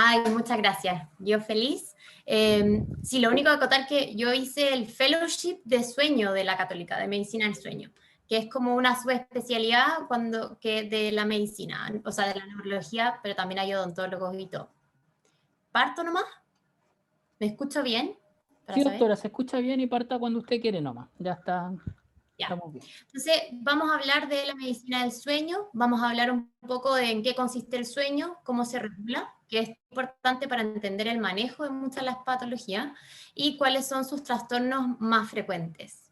Ay, muchas gracias. Yo feliz. Sí, lo único que acotar que yo hice el fellowship de sueño de la Católica, de medicina del sueño, que es como una subespecialidad de la medicina, o sea, de la neurología, pero también hay odontólogos y todo. ¿Parto nomás? ¿Me escucho bien? Para Sí, saber. doctora, se escucha bien y parta cuando usted quiere nomás. Ya está, Ya. estamos bien. Entonces, vamos a hablar de la medicina del sueño, vamos a hablar un poco de en qué consiste el sueño, cómo se regula, que es importante para entender el manejo de muchas de las patologías, y cuáles son sus trastornos más frecuentes.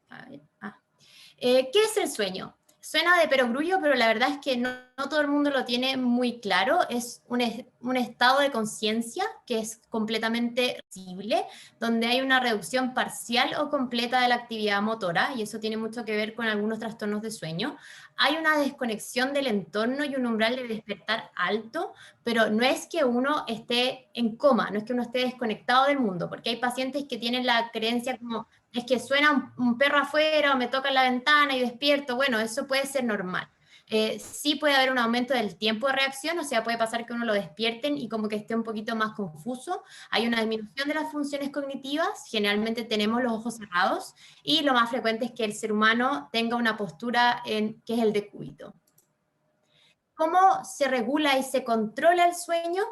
A ver, ¿qué es el sueño? Suena de perogrullo, pero la verdad es que no todo el mundo lo tiene muy claro. Es un estado de conciencia que es completamente visible, donde hay una reducción parcial o completa de la actividad motora, y eso tiene mucho que ver con algunos trastornos de sueño. Hay una desconexión del entorno y un umbral de despertar alto, pero no es que uno esté en coma, no es que uno esté desconectado del mundo, porque hay pacientes que tienen la creencia como es que suena un perro afuera o me toca en la ventana y despierto. Bueno, eso puede ser normal. Sí puede haber un aumento del tiempo de reacción, o sea, puede pasar que uno lo despierten y como que esté un poquito más confuso. Hay una disminución de las funciones cognitivas, generalmente tenemos los ojos cerrados, y lo más frecuente es que el ser humano tenga una postura que es el decúbito. ¿Cómo se regula y se controla el sueño?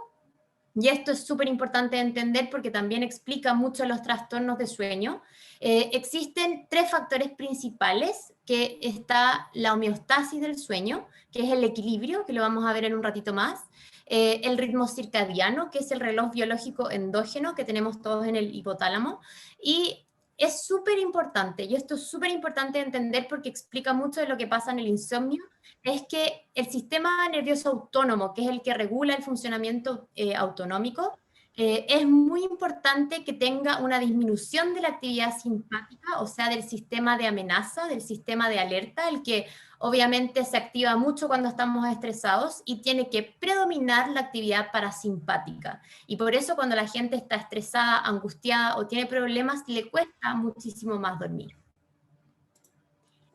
Y esto es súper importante de entender porque también explica mucho los trastornos de sueño. Existen tres factores principales, que está la homeostasis del sueño, que es el equilibrio, que lo vamos a ver en un ratito más, el ritmo circadiano, que es el reloj biológico endógeno que tenemos todos en el hipotálamo, y es súper importante, y esto es súper importante de entender porque explica mucho de lo que pasa en el insomnio, es que el sistema nervioso autónomo, que es el que regula el funcionamiento autonómico, es muy importante que tenga una disminución de la actividad simpática, o sea, del sistema de amenaza, del sistema de alerta, el que obviamente se activa mucho cuando estamos estresados, y tiene que predominar la actividad parasimpática. Y por eso cuando la gente está estresada, angustiada o tiene problemas, le cuesta muchísimo más dormir.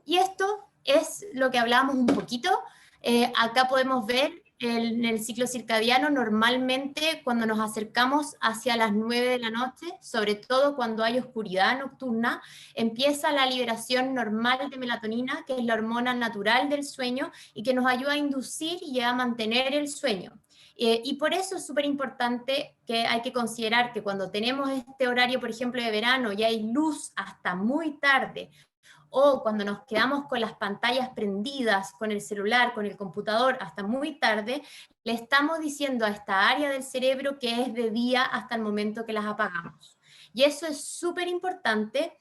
Y esto es lo que hablábamos un poquito. Acá podemos ver en el ciclo circadiano, normalmente cuando nos acercamos hacia las 9 de la noche, sobre todo cuando hay oscuridad nocturna, empieza la liberación normal de melatonina, que es la hormona natural del sueño y que nos ayuda a inducir y a mantener el sueño. Y por eso es súper importante que hay que considerar que cuando tenemos este horario, por ejemplo, de verano, y hay luz hasta muy tarde, o cuando nos quedamos con las pantallas prendidas, con el celular, con el computador hasta muy tarde, le estamos diciendo a esta área del cerebro que es de día hasta el momento que las apagamos. Y eso es súper importante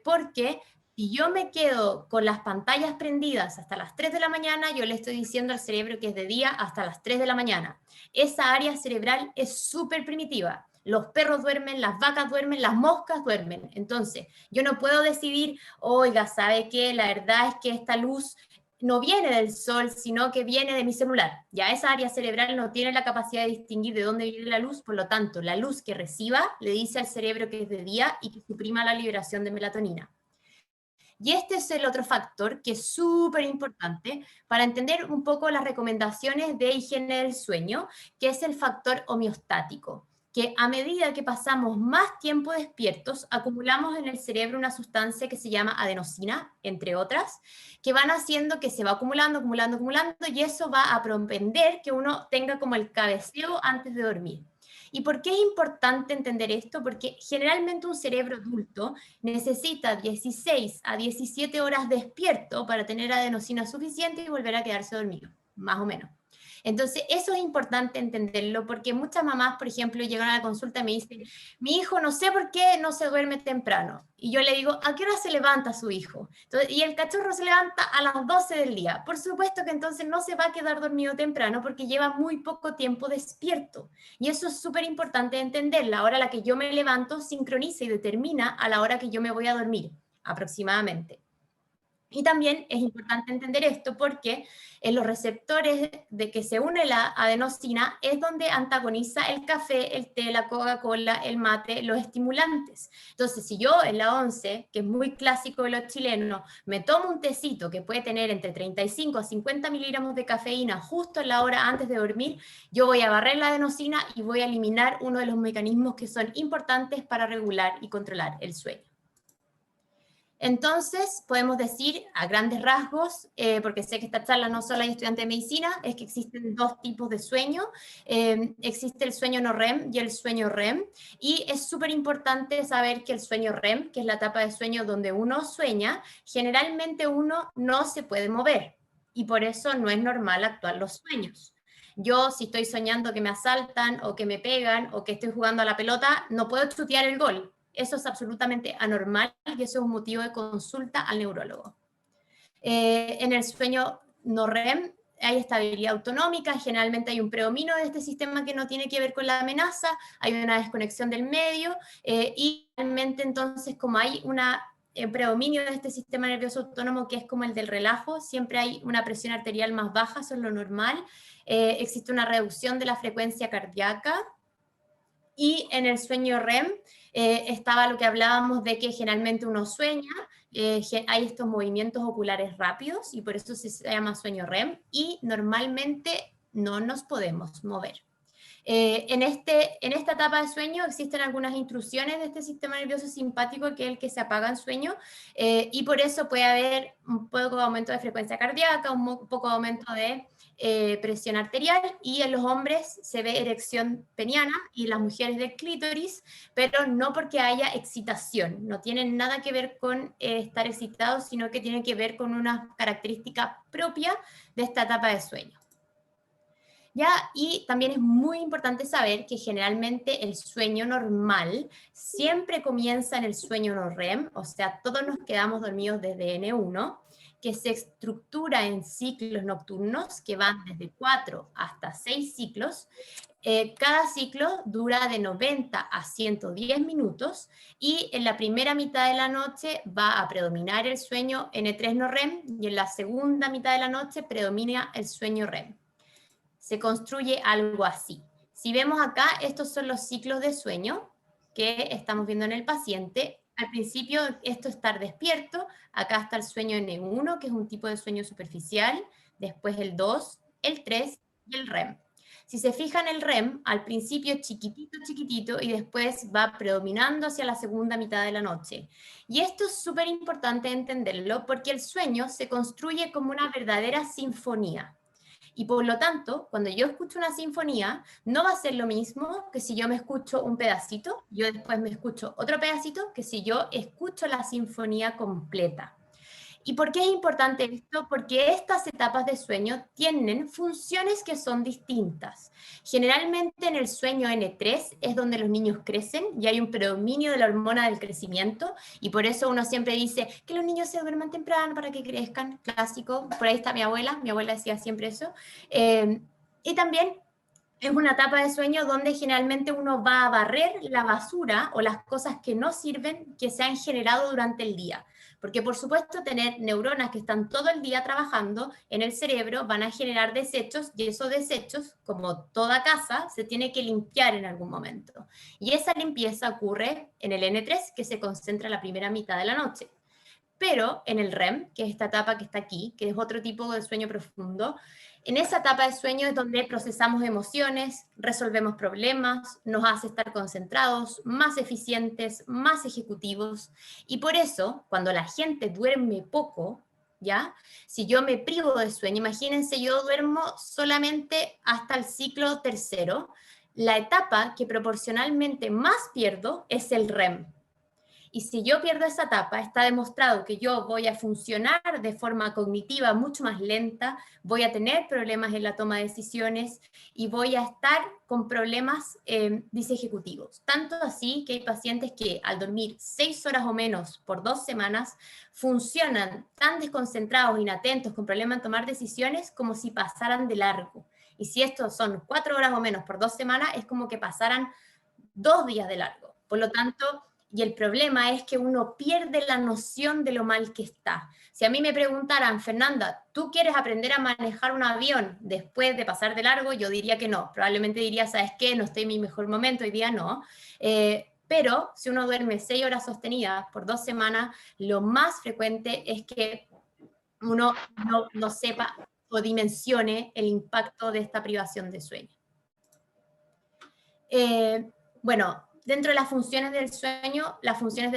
porque si yo me quedo con las pantallas prendidas hasta las 3 de la mañana, yo le estoy diciendo al cerebro que es de día hasta las 3 de la mañana. Esa área cerebral es súper primitiva. Los perros duermen, las vacas duermen, las moscas duermen. Entonces, yo no puedo decidir, oiga, ¿sabe qué? La verdad es que esta luz no viene del sol, sino que viene de mi celular. Ya esa área cerebral no tiene la capacidad de distinguir de dónde viene la luz, por lo tanto, la luz que reciba le dice al cerebro que es de día y que suprima la liberación de melatonina. Y este es el otro factor que es súper importante para entender un poco las recomendaciones de higiene del sueño, que es el factor homeostático, que a medida que pasamos más tiempo despiertos, acumulamos en el cerebro una sustancia que se llama adenosina, entre otras, que van haciendo que se va acumulando, acumulando, acumulando, y eso va a propender que uno tenga como el cabeceo antes de dormir. ¿Y por qué es importante entender esto? Porque generalmente un cerebro adulto necesita 16 a 17 horas despierto para tener adenosina suficiente y volver a quedarse dormido, más o menos. Entonces, eso es importante entenderlo porque muchas mamás, por ejemplo, llegan a la consulta y me dicen, mi hijo no sé por qué no se duerme temprano. Y yo le digo, ¿a qué hora se levanta su hijo? Entonces, y el cachorro se levanta a las 12 del día. Por supuesto que entonces no se va a quedar dormido temprano porque lleva muy poco tiempo despierto. Y eso es súper importante entender. La hora a la que yo me levanto sincroniza y determina a la hora que yo me voy a dormir, aproximadamente. Y también es importante entender esto porque en los receptores de que se une la adenosina es donde antagoniza el café, el té, la Coca-Cola, el mate, los estimulantes. Entonces, si yo en la once, que es muy clásico de los chilenos, me tomo un tecito que puede tener entre 35 a 50 miligramos de cafeína justo en la hora antes de dormir, yo voy a barrer la adenosina y voy a eliminar uno de los mecanismos que son importantes para regular y controlar el sueño. Entonces, podemos decir a grandes rasgos, porque sé que esta charla no solo hay estudiantes de medicina, es que existen dos tipos de sueño. Existe el sueño no REM y el sueño REM. Y es súper importante saber que el sueño REM, que es la etapa de sueño donde uno sueña, generalmente uno no se puede mover. Y por eso no es normal actuar los sueños. Yo, si estoy soñando que me asaltan o que me pegan o que estoy jugando a la pelota, no puedo chutear el gol. Eso es absolutamente anormal y eso es un motivo de consulta al neurólogo. En el sueño no REM hay estabilidad autonómica, generalmente hay un predominio de este sistema que no tiene que ver con la amenaza, hay una desconexión del medio y realmente entonces como hay una predominio de este sistema nervioso autónomo que es como el del relajo, siempre hay una presión arterial más baja, eso es lo normal, existe una reducción de la frecuencia cardíaca y en el sueño REM estaba lo que hablábamos de que generalmente uno sueña, hay estos movimientos oculares rápidos y por eso se llama sueño REM y normalmente no nos podemos mover. En esta etapa de sueño existen algunas intrusiones de este sistema nervioso simpático que es el que se apaga en sueño y por eso puede haber un poco de aumento de frecuencia cardíaca, un poco de aumento de presión arterial y en los hombres se ve erección peniana y en las mujeres del clítoris, pero no porque haya excitación, no tienen nada que ver con estar excitados, sino que tiene que ver con una característica propia de esta etapa de sueño. ¿Ya? Y también es muy importante saber que generalmente el sueño normal siempre comienza en el sueño no REM, o sea, todos nos quedamos dormidos desde N1, que se estructura en ciclos nocturnos que van desde 4 hasta 6 ciclos. Cada ciclo dura de 90 a 110 minutos y en la primera mitad de la noche va a predominar el sueño N3 no REM y en la segunda mitad de la noche predomina el sueño REM. Se construye algo así. Si vemos acá, estos son los ciclos de sueño que estamos viendo en el paciente. Al principio esto es estar despierto, acá está el sueño N1, que es un tipo de sueño superficial, después el 2, el 3 y el REM. Si se fijan el REM, al principio es chiquitito, chiquitito y después va predominando hacia la segunda mitad de la noche. Y esto es súper importante entenderlo porque el sueño se construye como una verdadera sinfonía. Y por lo tanto, cuando yo escucho una sinfonía, no va a ser lo mismo que si yo me escucho un pedacito, yo después me escucho otro pedacito, que si yo escucho la sinfonía completa. ¿Y por qué es importante esto? Porque estas etapas de sueño tienen funciones que son distintas. Generalmente en el sueño N3 es donde los niños crecen y hay un predominio de la hormona del crecimiento y por eso uno siempre dice que los niños se duerman temprano para que crezcan, clásico, por ahí está mi abuela decía siempre eso. Y también es una etapa de sueño donde generalmente uno va a barrer la basura o las cosas que no sirven que se han generado durante el día. Porque por supuesto tener neuronas que están todo el día trabajando en el cerebro van a generar desechos y esos desechos, como toda casa, se tiene que limpiar en algún momento. Y esa limpieza ocurre en el N3 que se concentra en la primera mitad de la noche. Pero en el REM, que es esta etapa que está aquí, que es otro tipo de sueño profundo, en esa etapa de sueño es donde procesamos emociones, resolvemos problemas, nos hace estar concentrados, más eficientes, más ejecutivos. Y por eso, cuando la gente duerme poco, ¿ya? Si yo me privo de sueño, imagínense, yo duermo solamente hasta el ciclo tercero, la etapa que proporcionalmente más pierdo es el REM. Y si yo pierdo esa etapa, está demostrado que yo voy a funcionar de forma cognitiva mucho más lenta, voy a tener problemas en la toma de decisiones y voy a estar con problemas disejecutivos. Tanto así que hay pacientes que al dormir 6 horas o menos por 2 semanas funcionan tan desconcentrados, inatentos, con problemas en tomar decisiones como si pasaran de largo. Y si estos son 4 horas o menos por 2 semanas, es como que pasaran 2 días de largo. Por lo tanto, y el problema es que uno pierde la noción de lo mal que está. Si a mí me preguntaran, Fernanda, ¿tú quieres aprender a manejar un avión después de pasar de largo? Yo diría que no. Probablemente diría, ¿sabes qué? No estoy en mi mejor momento, hoy día no. Pero si uno duerme 6 horas sostenidas por 2 semanas, lo más frecuente es que uno no sepa o dimensione el impacto de esta privación de sueño. Bueno, dentro de las funciones del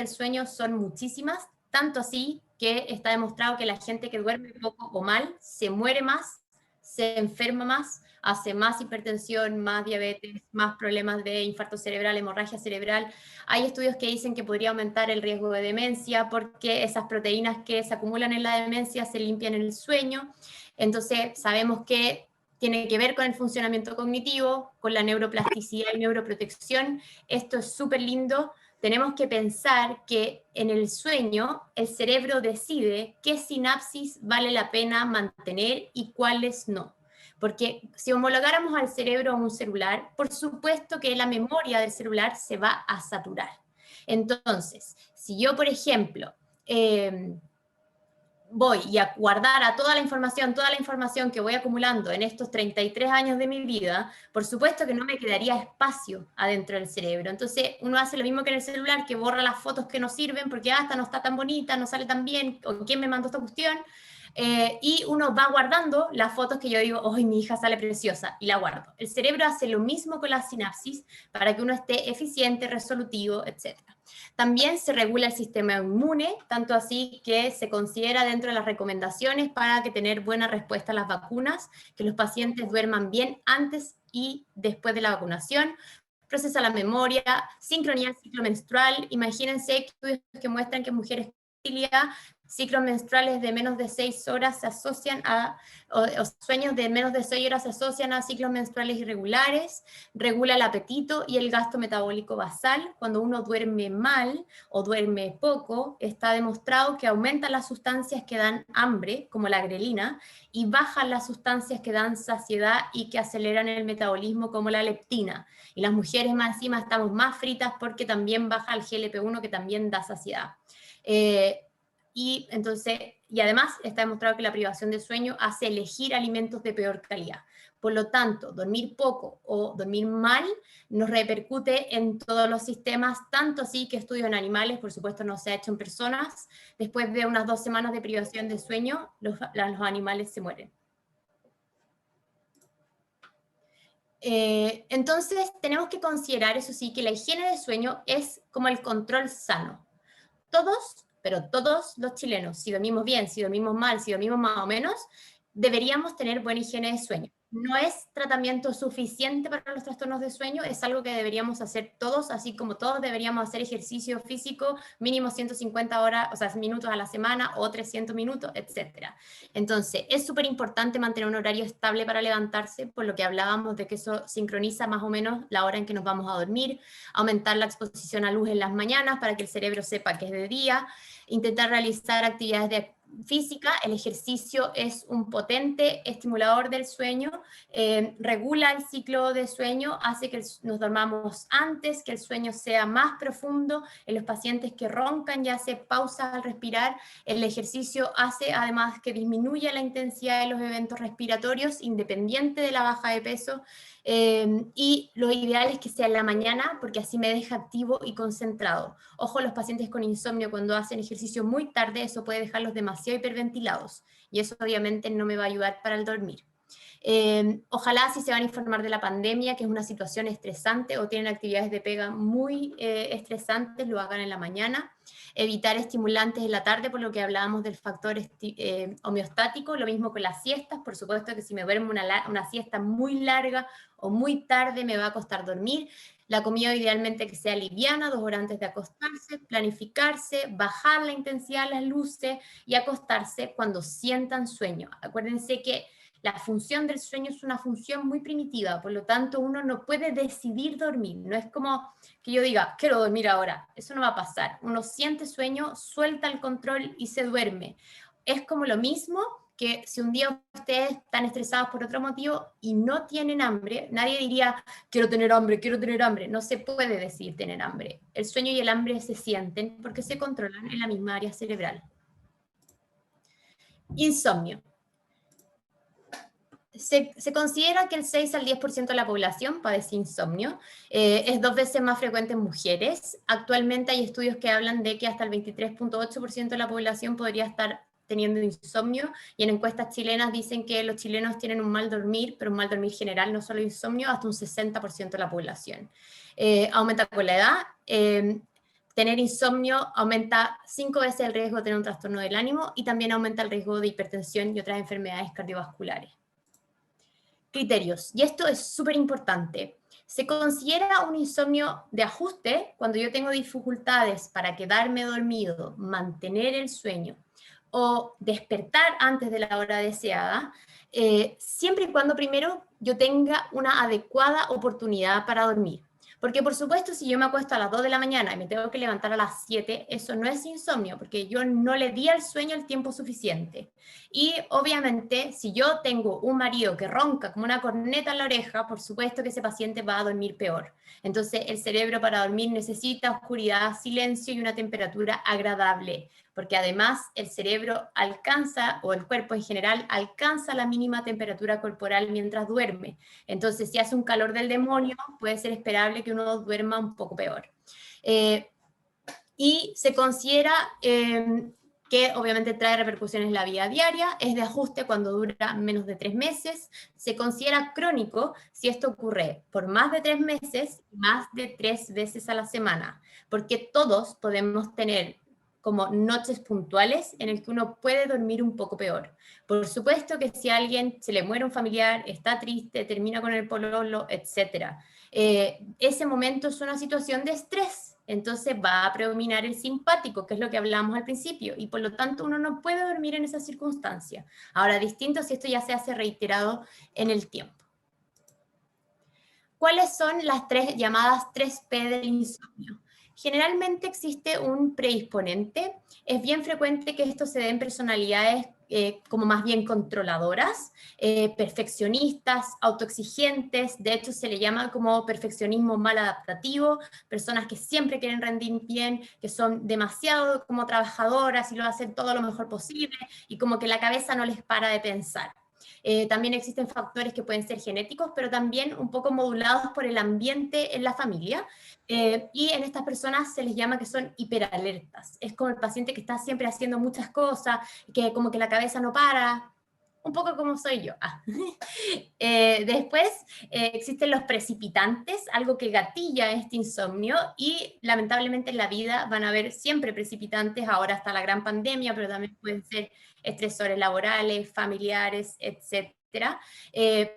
sueño son muchísimas, tanto así que está demostrado que la gente que duerme poco o mal se muere más, se enferma más, hace más hipertensión, más diabetes, más problemas de infarto cerebral, hemorragia cerebral. Hay estudios que dicen que podría aumentar el riesgo de demencia porque esas proteínas que se acumulan en la demencia se limpian en el sueño. Entonces, sabemos que tiene que ver con el funcionamiento cognitivo, con la neuroplasticidad y neuroprotección. Esto es súper lindo. Tenemos que pensar que en el sueño el cerebro decide qué sinapsis vale la pena mantener y cuáles no. Porque si homologáramos al cerebro a un celular, por supuesto que la memoria del celular se va a saturar. Entonces, si yo, por ejemplo, voy y a guardar a toda la información que voy acumulando en estos 33 años de mi vida, por supuesto que no me quedaría espacio adentro del cerebro. Entonces uno hace lo mismo que en el celular, que borra las fotos que no sirven porque esta no está tan bonita, no sale tan bien, o quién me mandó esta cuestión, y uno va guardando las fotos que yo digo, ¡ay, mi hija sale preciosa! Y la guardo. El cerebro hace lo mismo con la sinapsis para que uno esté eficiente, resolutivo, etc. También se regula el sistema inmune, tanto así que se considera dentro de las recomendaciones para que tener buena respuesta a las vacunas, que los pacientes duerman bien antes y después de la vacunación. Procesa la memoria, sincronía del ciclo menstrual. Imagínense estudios que muestran que mujeres ciclos menstruales de menos de 6 horas se asocian o sueños de menos de 6 horas se asocian a ciclos menstruales irregulares, regula el apetito y el gasto metabólico basal. Cuando uno duerme mal o duerme poco, está demostrado que aumentan las sustancias que dan hambre, como la grelina, y bajan las sustancias que dan saciedad y que aceleran el metabolismo, como la leptina. Y las mujeres más encima estamos más fritas porque también baja el GLP-1, que también da saciedad. Y además está demostrado que la privación de sueño hace elegir alimentos de peor calidad. Por lo tanto, dormir poco o dormir mal nos repercute en todos los sistemas, tanto así que estudios en animales, por supuesto no se ha hecho en personas. Después de unas 2 semanas de privación de sueño, los animales se mueren. Entonces, tenemos que considerar, eso sí, que la higiene de sueño es como el control sano. Pero todos los chilenos, si dormimos bien, si dormimos mal, si dormimos más o menos, deberíamos tener buena higiene de sueño. No es tratamiento suficiente para los trastornos de sueño, es algo que deberíamos hacer todos, así como todos deberíamos hacer ejercicio físico mínimo 150 horas, o sea, minutos a la semana o 300 minutos, etc. Entonces, es súper importante mantener un horario estable para levantarse, por lo que hablábamos de que eso sincroniza más o menos la hora en que nos vamos a dormir, aumentar la exposición a luz en las mañanas para que el cerebro sepa que es de día, intentar realizar actividades física. El ejercicio es un potente estimulador del sueño, regula el ciclo de sueño, hace que nos dormamos antes, que el sueño sea más profundo. En los pacientes que roncan y hace pausas al respirar, el ejercicio hace además que disminuya la intensidad de los eventos respiratorios, independiente de la baja de peso. Y lo ideal es que sea en la mañana, porque así me deja activo y concentrado. Ojo, los pacientes con insomnio, cuando hacen ejercicio muy tarde, eso puede dejarlos demasiado hiperventilados, y eso obviamente no me va a ayudar para el dormir. Ojalá, si se van a informar de la pandemia, que es una situación estresante, o tienen actividades de pega muy estresantes, lo hagan en la mañana. Evitar estimulantes en la tarde, por lo que hablábamos del factor homeostático. Lo mismo con las siestas. Por supuesto que si me duermo una siesta muy larga o muy tarde, me va a costar dormir. La comida idealmente que sea liviana, 2 horas antes de acostarse, planificarse, bajar la intensidad de las luces y acostarse cuando sientan sueño. Acuérdense que la función del sueño es una función muy primitiva, por lo tanto uno no puede decidir dormir. No es como que yo diga, quiero dormir ahora. Eso no va a pasar. Uno siente sueño, suelta el control y se duerme. Es como lo mismo que si un día ustedes están estresados por otro motivo y no tienen hambre, nadie diría, quiero tener hambre, quiero tener hambre. No se puede decir tener hambre. El sueño y el hambre se sienten porque se controlan en la misma área cerebral. Insomnio. Se considera que el 6 al 10% de la población padece insomnio. Es 2 veces más frecuente en mujeres. Actualmente hay estudios que hablan de que hasta el 23.8% de la población podría estar teniendo insomnio, y en encuestas chilenas dicen que los chilenos tienen un mal dormir, pero un mal dormir general, no solo insomnio, hasta un 60% de la población. Aumenta con la edad. Tener insomnio aumenta 5 veces el riesgo de tener un trastorno del ánimo y también aumenta el riesgo de hipertensión y otras enfermedades cardiovasculares. Criterios, y esto es súper importante. Se considera un insomnio de ajuste cuando yo tengo dificultades para quedarme dormido, mantener el sueño o despertar antes de la hora deseada, siempre y cuando primero yo tenga una adecuada oportunidad para dormir. Porque por supuesto, si yo me acuesto a las 2 de la mañana y me tengo que levantar a las 7, eso no es insomnio, porque yo no le di al sueño el tiempo suficiente. Y obviamente, si yo tengo un marido que ronca como una corneta en la oreja, por supuesto que ese paciente va a dormir peor. Entonces, el cerebro para dormir necesita oscuridad, silencio y una temperatura agradable, porque además el cerebro alcanza, o el cuerpo en general, alcanza la mínima temperatura corporal mientras duerme. Entonces, si hace un calor del demonio, puede ser esperable que uno duerma un poco peor. Y se considera que obviamente trae repercusiones en la vida diaria, es de ajuste cuando dura menos de 3 meses, se considera crónico si esto ocurre por más de 3 meses, más de 3 veces a la semana, porque todos podemos tener como noches puntuales en el que uno puede dormir un poco peor. Por supuesto que si a alguien se le muere un familiar, está triste, termina con el pololo, etc., ese momento es una situación de estrés, entonces va a predominar el simpático, que es lo que hablamos al principio, y por lo tanto uno no puede dormir en esa circunstancia. Ahora, distinto si esto ya se hace reiterado en el tiempo. ¿Cuáles son las llamadas 3P del insomnio? Generalmente existe un predisponente. Es bien frecuente que esto se dé en personalidades como más bien controladoras, perfeccionistas, autoexigentes. De hecho, se le llama como perfeccionismo mal adaptativo, personas que siempre quieren rendir bien, que son demasiado como trabajadoras y lo hacen todo lo mejor posible y como que la cabeza no les para de pensar. También existen factores que pueden ser genéticos, pero también un poco modulados por el ambiente en la familia. Y en estas personas se les llama que son hiperalertas. Es como el paciente que está siempre haciendo muchas cosas, que como que la cabeza no para, un poco como soy yo. Después existen los precipitantes, algo que gatilla este insomnio, y lamentablemente en la vida van a haber siempre precipitantes, ahora hasta la gran pandemia, pero también pueden ser estresores laborales, familiares, etc.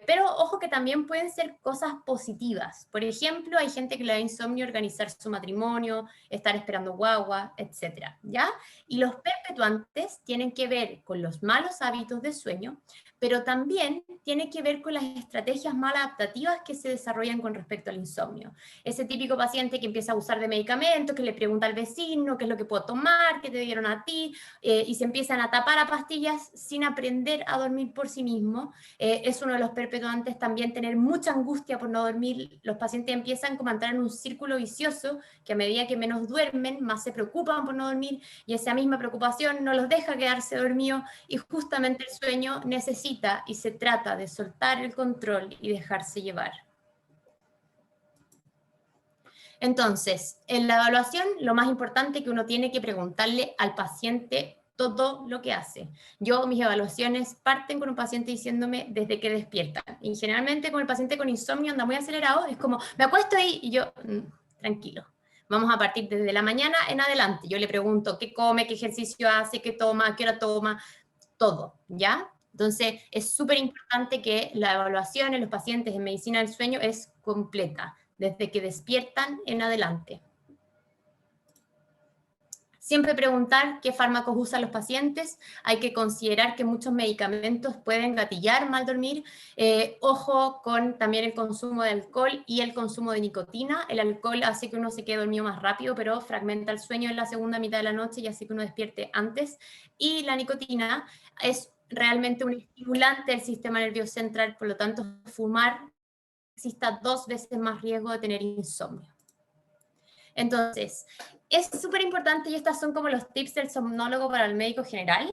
Pero ojo que también pueden ser cosas positivas. Por ejemplo, hay gente que le da insomnio organizar su matrimonio, estar esperando guagua, etc. ¿Ya? Y los perpetuantes tienen que ver con los malos hábitos de sueño, pero también tiene que ver con las estrategias maladaptativas que se desarrollan con respecto al insomnio. Ese típico paciente que empieza a abusar de medicamentos, que le pregunta al vecino qué es lo que puedo tomar, qué te dieron a ti, y se empiezan a tapar a pastillas sin aprender a dormir por sí mismo. Es uno de los perpetuantes también tener mucha angustia por no dormir. Los pacientes empiezan como a entrar en un círculo vicioso, que a medida que menos duermen, más se preocupan por no dormir, y esa misma preocupación no los deja quedarse dormidos, y justamente el sueño necesita y se trata de soltar el control y dejarse llevar. Entonces, en la evaluación, lo más importante es que uno tiene que preguntarle al paciente todo lo que hace. Yo, mis evaluaciones parten con un paciente diciéndome desde que despierta. Y generalmente con el paciente con insomnio anda muy acelerado, es como, me acuesto ahí y yo, tranquilo. Vamos a partir desde la mañana en adelante. Yo le pregunto qué come, qué ejercicio hace, qué toma, qué hora toma, todo, ¿ya? Entonces, es súper importante que la evaluación en los pacientes en medicina del sueño es completa, desde que despiertan en adelante. Siempre preguntar qué fármacos usan los pacientes. Hay que considerar que muchos medicamentos pueden gatillar mal dormir. Ojo con también el consumo de alcohol y el consumo de nicotina. El alcohol hace que uno se quede dormido más rápido, pero fragmenta el sueño en la segunda mitad de la noche y hace que uno despierte antes. Y la nicotina es realmente un estimulante del sistema nervioso central, por lo tanto, fumar exista 2 veces más riesgo de tener insomnio. Entonces, es súper importante, y estas son como los tips del somnólogo para el médico general,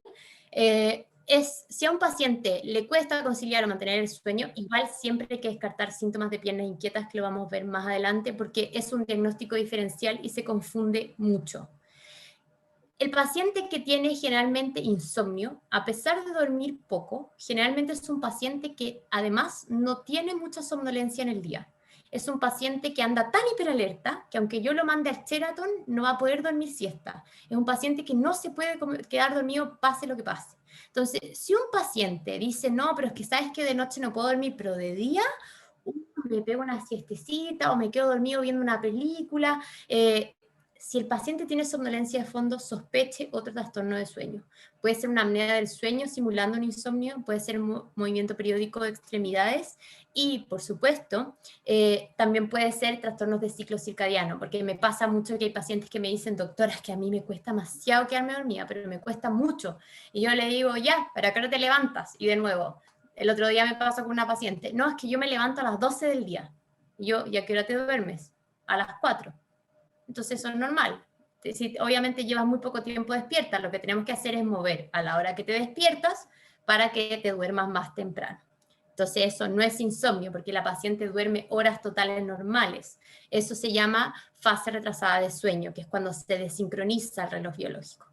si a un paciente le cuesta conciliar o mantener el sueño, igual siempre hay que descartar síntomas de piernas inquietas, que lo vamos a ver más adelante, porque es un diagnóstico diferencial y se confunde mucho. El paciente que tiene generalmente insomnio, a pesar de dormir poco, generalmente es un paciente que además no tiene mucha somnolencia en el día. Es un paciente que anda tan hiperalerta que aunque yo lo mande al Sheraton, no va a poder dormir siesta. Es un paciente que no se puede quedar dormido pase lo que pase. Entonces, si un paciente dice, no, pero es que sabes que de noche no puedo dormir, pero de día me pego una siestecita o me quedo dormido viendo una película, si el paciente tiene somnolencia de fondo, sospeche otro trastorno de sueño. Puede ser una apnea del sueño simulando un insomnio, puede ser un movimiento periódico de extremidades y, por supuesto, también puede ser trastornos de ciclo circadiano, porque me pasa mucho que hay pacientes que me dicen, doctora, es que a mí me cuesta demasiado quedarme dormida, pero me cuesta mucho. Y yo le digo, ya, ¿para qué no te levantas? Y de nuevo, el otro día me pasó con una paciente, no, es que yo me levanto a las 12 del día. Y yo, ¿y a qué hora te duermes? A las 4. Entonces eso es normal. Si obviamente llevas muy poco tiempo despierta, lo que tenemos que hacer es mover a la hora que te despiertas para que te duermas más temprano. Entonces eso no es insomnio, porque la paciente duerme horas totales normales. Eso se llama fase retrasada de sueño, que es cuando se desincroniza el reloj biológico.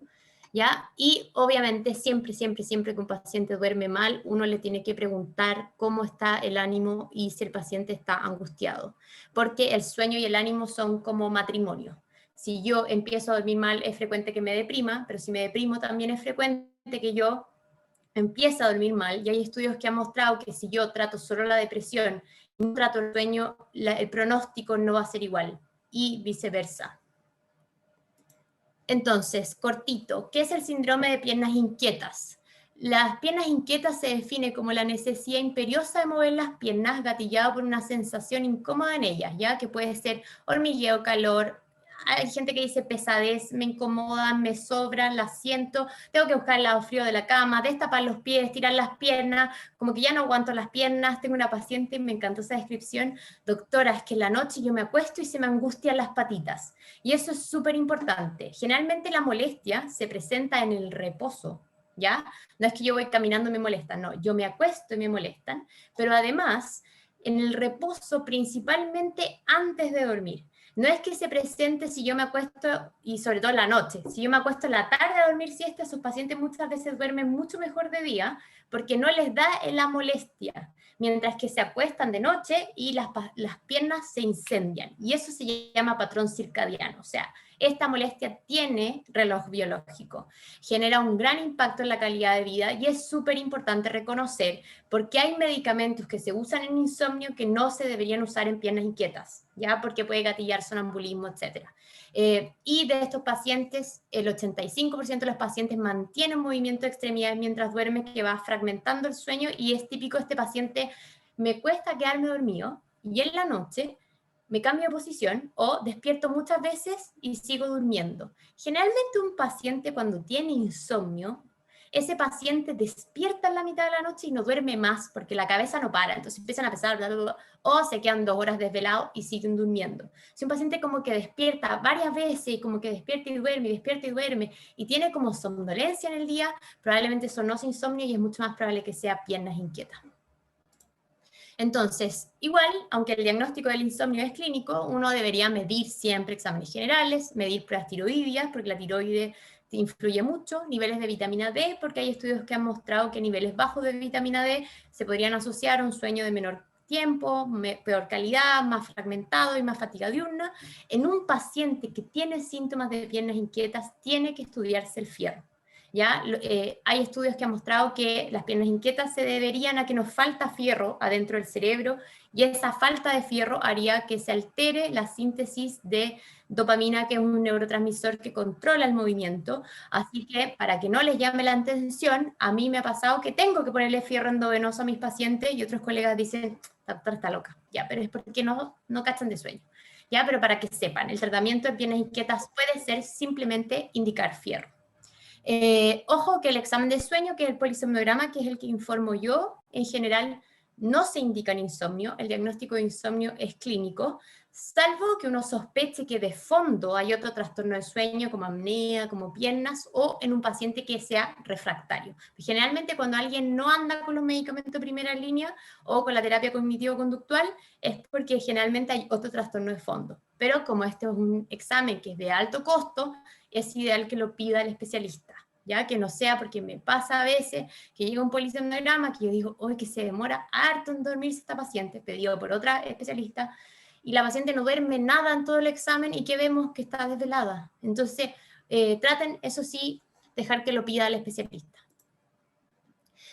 ¿Ya? Y obviamente siempre, siempre, siempre que un paciente duerme mal, uno le tiene que preguntar cómo está el ánimo y si el paciente está angustiado, porque el sueño y el ánimo son como matrimonio. Si yo empiezo a dormir mal, es frecuente que me deprima, pero si me deprimo también es frecuente que yo empiece a dormir mal, y hay estudios que han mostrado que si yo trato solo la depresión y no trato el sueño, el pronóstico no va a ser igual, y viceversa. Entonces, cortito, ¿qué es el síndrome de piernas inquietas? Las piernas inquietas se define como la necesidad imperiosa de mover las piernas gatillado por una sensación incómoda en ellas, ya que puede ser hormigueo, calor. Hay gente que dice pesadez, me incomodan, me sobran, las siento, tengo que buscar el lado frío de la cama, destapar los pies, tirar las piernas, como que ya no aguanto las piernas. Tengo una paciente, me encantó esa descripción, doctora, es que en la noche yo me acuesto y se me angustian las patitas. Y eso es súper importante. Generalmente la molestia se presenta en el reposo, ¿ya? No es que yo voy caminando y me molestan, no, yo me acuesto y me molestan, pero además en el reposo principalmente antes de dormir. No es que se presente si yo me acuesto, y sobre todo en la noche, si yo me acuesto en la tarde a dormir siesta, sus pacientes muchas veces duermen mucho mejor de día porque no les da la molestia, mientras que se acuestan de noche y las piernas se incendian. Y eso se llama patrón circadiano, o sea, esta molestia tiene reloj biológico, genera un gran impacto en la calidad de vida y es súper importante reconocer porque hay medicamentos que se usan en insomnio que no se deberían usar en piernas inquietas, ¿ya? Porque puede gatillar sonambulismo, etc. Y de estos pacientes, el 85% de los pacientes mantienen movimiento de extremidades mientras duerme, que va fragmentando el sueño, y es típico este paciente, me cuesta quedarme dormido, y en la noche me cambio de posición o despierto muchas veces y sigo durmiendo. Generalmente un paciente cuando tiene insomnio, ese paciente despierta en la mitad de la noche y no duerme más porque la cabeza no para, entonces empiezan a pensar, bla, bla, bla, o se quedan 2 horas desvelados y siguen durmiendo. Si un paciente como que despierta varias veces y como que despierta y duerme y tiene como somnolencia en el día, probablemente eso no es insomnio y es mucho más probable que sea piernas inquietas. Entonces, igual, aunque el diagnóstico del insomnio es clínico, uno debería medir siempre exámenes generales, medir pruebas tiroideas, porque la tiroide influye mucho, niveles de vitamina D, porque hay estudios que han mostrado que niveles bajos de vitamina D se podrían asociar a un sueño de menor tiempo, peor calidad, más fragmentado y más fatiga diurna. En un paciente que tiene síntomas de piernas inquietas, tiene que estudiarse el fierro. ¿Ya? Hay estudios que han mostrado que las piernas inquietas se deberían a que nos falta fierro adentro del cerebro, y esa falta de fierro haría que se altere la síntesis de dopamina, que es un neurotransmisor que controla el movimiento. Así que, para que no les llame la atención, a mí me ha pasado que tengo que ponerle fierro endovenoso a mis pacientes y otros colegas dicen, doctora está loca, ya, pero es porque no cachan de sueño. Ya, pero para que sepan, el tratamiento de piernas inquietas puede ser simplemente indicar fierro. Ojo que el examen de sueño, que es el polisomnograma, que es el que informo yo, en general no se indica en insomnio, el diagnóstico de insomnio es clínico, salvo que uno sospeche que de fondo hay otro trastorno de sueño como apnea, como piernas, o en un paciente que sea refractario. Generalmente cuando alguien no anda con los medicamentos de primera línea o con la terapia cognitivo-conductual es porque generalmente hay otro trastorno de fondo. Pero como este es un examen que es de alto costo, es ideal que lo pida el especialista. ¿Ya? Que no sea, porque me pasa a veces que llega un polisomnograma que yo digo, hoy que se demora harto en dormirse esta paciente, pedido por otra especialista, y la paciente no duerme nada en todo el examen y que vemos que está desvelada. Entonces, traten, eso sí, dejar que lo pida el especialista.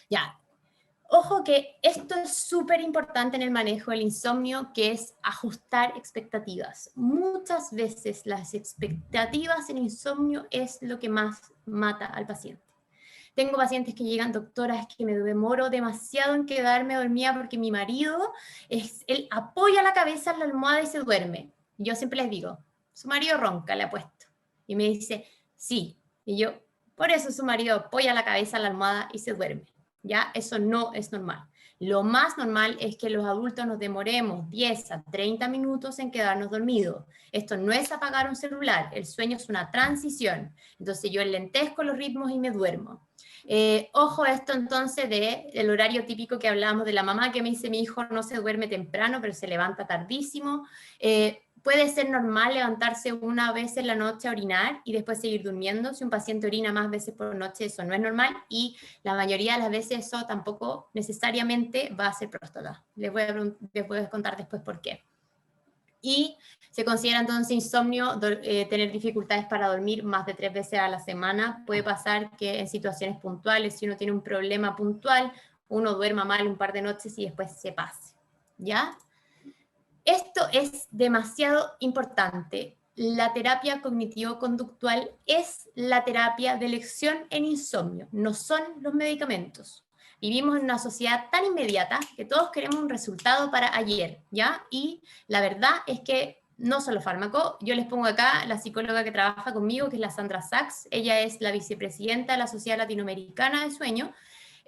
Ya, ojo que esto es súper importante en el manejo del insomnio, que es ajustar expectativas. Muchas veces las expectativas en insomnio es lo que más mata al paciente. Tengo pacientes que llegan, doctora, es que me demoro demasiado en quedarme dormida porque mi marido, él apoya la cabeza en la almohada y se duerme. Y yo siempre les digo, su marido ronca, le apuesto. Y me dice, sí. Y yo, por eso su marido apoya la cabeza en la almohada y se duerme. ¿Ya? Eso no es normal. Lo más normal es que los adultos nos demoremos 10 a 30 minutos en quedarnos dormidos. Esto no es apagar un celular, el sueño es una transición. Entonces yo enlentezco los ritmos y me duermo. Ojo esto entonces del horario típico que hablábamos de la mamá que me dice mi hijo no se duerme temprano pero se levanta tardísimo. Puede ser normal levantarse una vez en la noche a orinar y después seguir durmiendo. Si un paciente orina más veces por noche, eso no es normal y la mayoría de las veces eso tampoco necesariamente va a ser próstata. Les voy a contar después por qué. Y se considera entonces insomnio tener dificultades para dormir más de 3 veces a la semana. Puede pasar que en situaciones puntuales, si uno tiene un problema puntual, uno duerma mal un par de noches y después se pase. ¿Ya? Esto es demasiado importante. La terapia cognitivo-conductual es la terapia de elección en insomnio, no son los medicamentos. Vivimos en una sociedad tan inmediata que todos queremos un resultado para ayer, ¿ya? Y la verdad es que no solo fármaco, yo les pongo acá la psicóloga que trabaja conmigo, que es la Sandra Sachs, ella es la vicepresidenta de la Sociedad Latinoamericana de Sueño,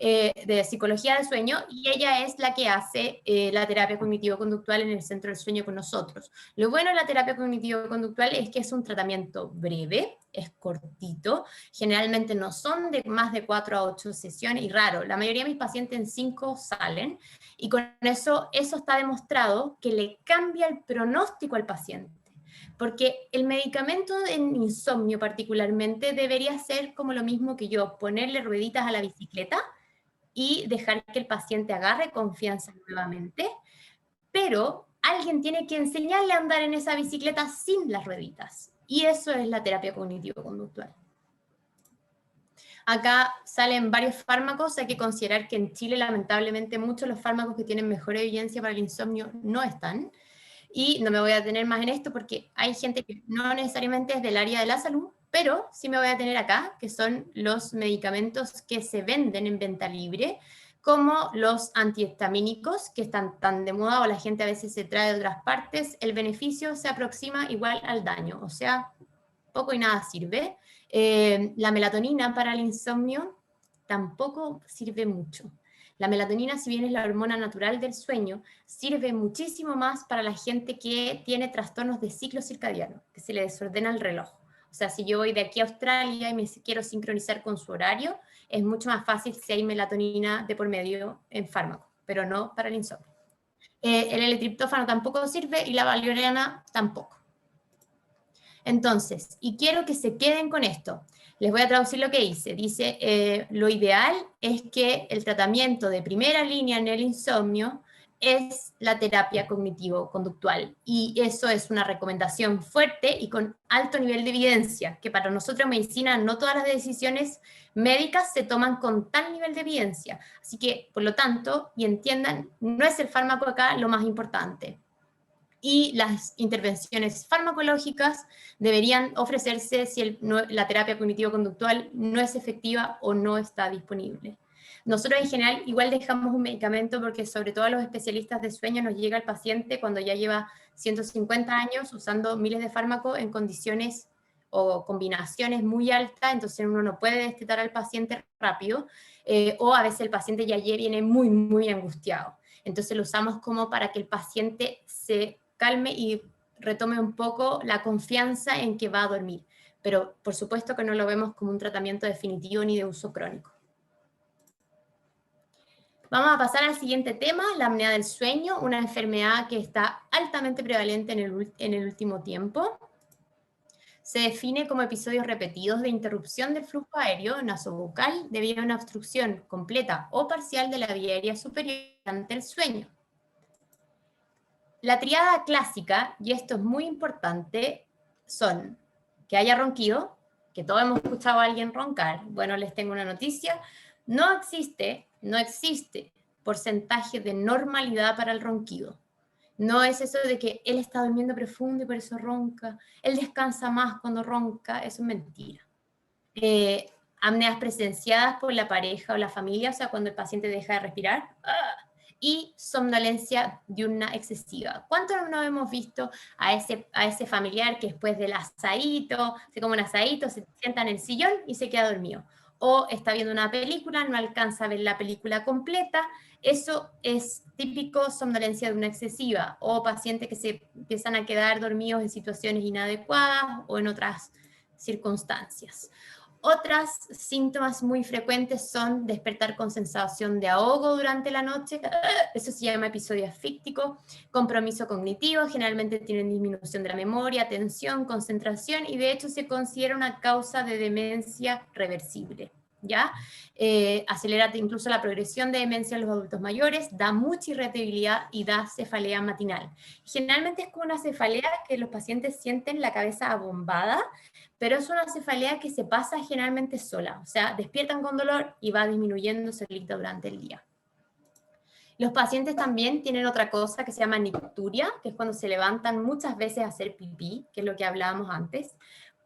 de psicología del sueño, y ella es la que hace la terapia cognitivo-conductual en el centro del sueño con nosotros. Lo bueno de la terapia cognitivo-conductual es que es un tratamiento breve, es cortito, generalmente no son de más de 4 a 8 sesiones, y raro, la mayoría de mis pacientes en 5 salen, y con eso está demostrado que le cambia el pronóstico al paciente. Porque el medicamento en insomnio particularmente debería ser como lo mismo que yo, ponerle rueditas a la bicicleta y dejar que el paciente agarre confianza nuevamente, pero alguien tiene que enseñarle a andar en esa bicicleta sin las rueditas. Y eso es la terapia cognitivo-conductual. Acá salen varios fármacos, hay que considerar que en Chile lamentablemente muchos de los fármacos que tienen mejor evidencia para el insomnio no están. Y no me voy a detener más en esto porque hay gente que no necesariamente es del área de la salud, pero sí me voy a tener acá, que son los medicamentos que se venden en venta libre, como los antihistamínicos, que están tan de moda o la gente a veces se trae de otras partes. El beneficio se aproxima igual al daño, o sea, poco y nada sirve. La melatonina para el insomnio tampoco sirve mucho. La melatonina, si bien es la hormona natural del sueño, sirve muchísimo más para la gente que tiene trastornos de ciclo circadiano, que se le desordena el reloj. O sea, si yo voy de aquí a Australia y me quiero sincronizar con su horario, es mucho más fácil si hay melatonina de por medio en fármaco, pero no para el insomnio. El L-triptófano tampoco sirve y la valeriana tampoco. Entonces, y quiero que se queden con esto. Les voy a traducir lo que dice. Dice, lo ideal es que el tratamiento de primera línea en el insomnio es la terapia cognitivo-conductual. Y eso es una recomendación fuerte y con alto nivel de evidencia, que para nosotros en medicina no todas las decisiones médicas se toman con tal nivel de evidencia. Así que, por lo tanto, y entiendan, no es el fármaco acá lo más importante. Y las intervenciones farmacológicas deberían ofrecerse si la terapia cognitivo-conductual no es efectiva o no está disponible. Nosotros en general igual dejamos un medicamento porque sobre todo a los especialistas de sueño nos llega el paciente cuando ya lleva 150 años usando miles de fármacos en condiciones o combinaciones muy altas, entonces uno no puede destetar al paciente rápido, o a veces el paciente ya viene muy, muy angustiado. Entonces lo usamos como para que el paciente se calme y retome un poco la confianza en que va a dormir. Pero por supuesto que no lo vemos como un tratamiento definitivo ni de uso crónico. Vamos a pasar al siguiente tema, la apnea del sueño, una enfermedad que está altamente prevalente en el último tiempo. Se define como episodios repetidos de interrupción del flujo aéreo nasobucal debido a una obstrucción completa o parcial de la vía aérea superior durante el sueño. La triada clásica, y esto es muy importante, son que haya ronquido, que todos hemos escuchado a alguien roncar. Bueno, les tengo una noticia, no existe porcentaje de normalidad para el ronquido. No es eso de que él está durmiendo profundo y por eso ronca, él descansa más cuando ronca, eso es mentira. Apneas presenciadas por la pareja o la familia, o sea, cuando el paciente deja de respirar, y somnolencia diurna excesiva. ¿Cuántos no hemos visto a ese familiar que después del asadito, se come un asadito, se sienta en el sillón y se queda dormido? O está viendo una película, no alcanza a ver la película completa. Eso es típico somnolencia diurna excesiva, o pacientes que se empiezan a quedar dormidos en situaciones inadecuadas o en otras circunstancias. Otros síntomas muy frecuentes son despertar con sensación de ahogo durante la noche, eso se llama episodio asfíctico, compromiso cognitivo, generalmente tienen disminución de la memoria, atención, concentración, y de hecho se considera una causa de demencia reversible. ¿Ya? Acelera incluso la progresión de demencia en los adultos mayores, da mucha irritabilidad y da cefalea matinal. Generalmente es como una cefalea que los pacientes sienten la cabeza abombada, pero es una cefalea que se pasa generalmente sola, o sea, despiertan con dolor y va disminuyendo solita durante el día. Los pacientes también tienen otra cosa que se llama nicturia, que es cuando se levantan muchas veces a hacer pipí, que es lo que hablábamos antes,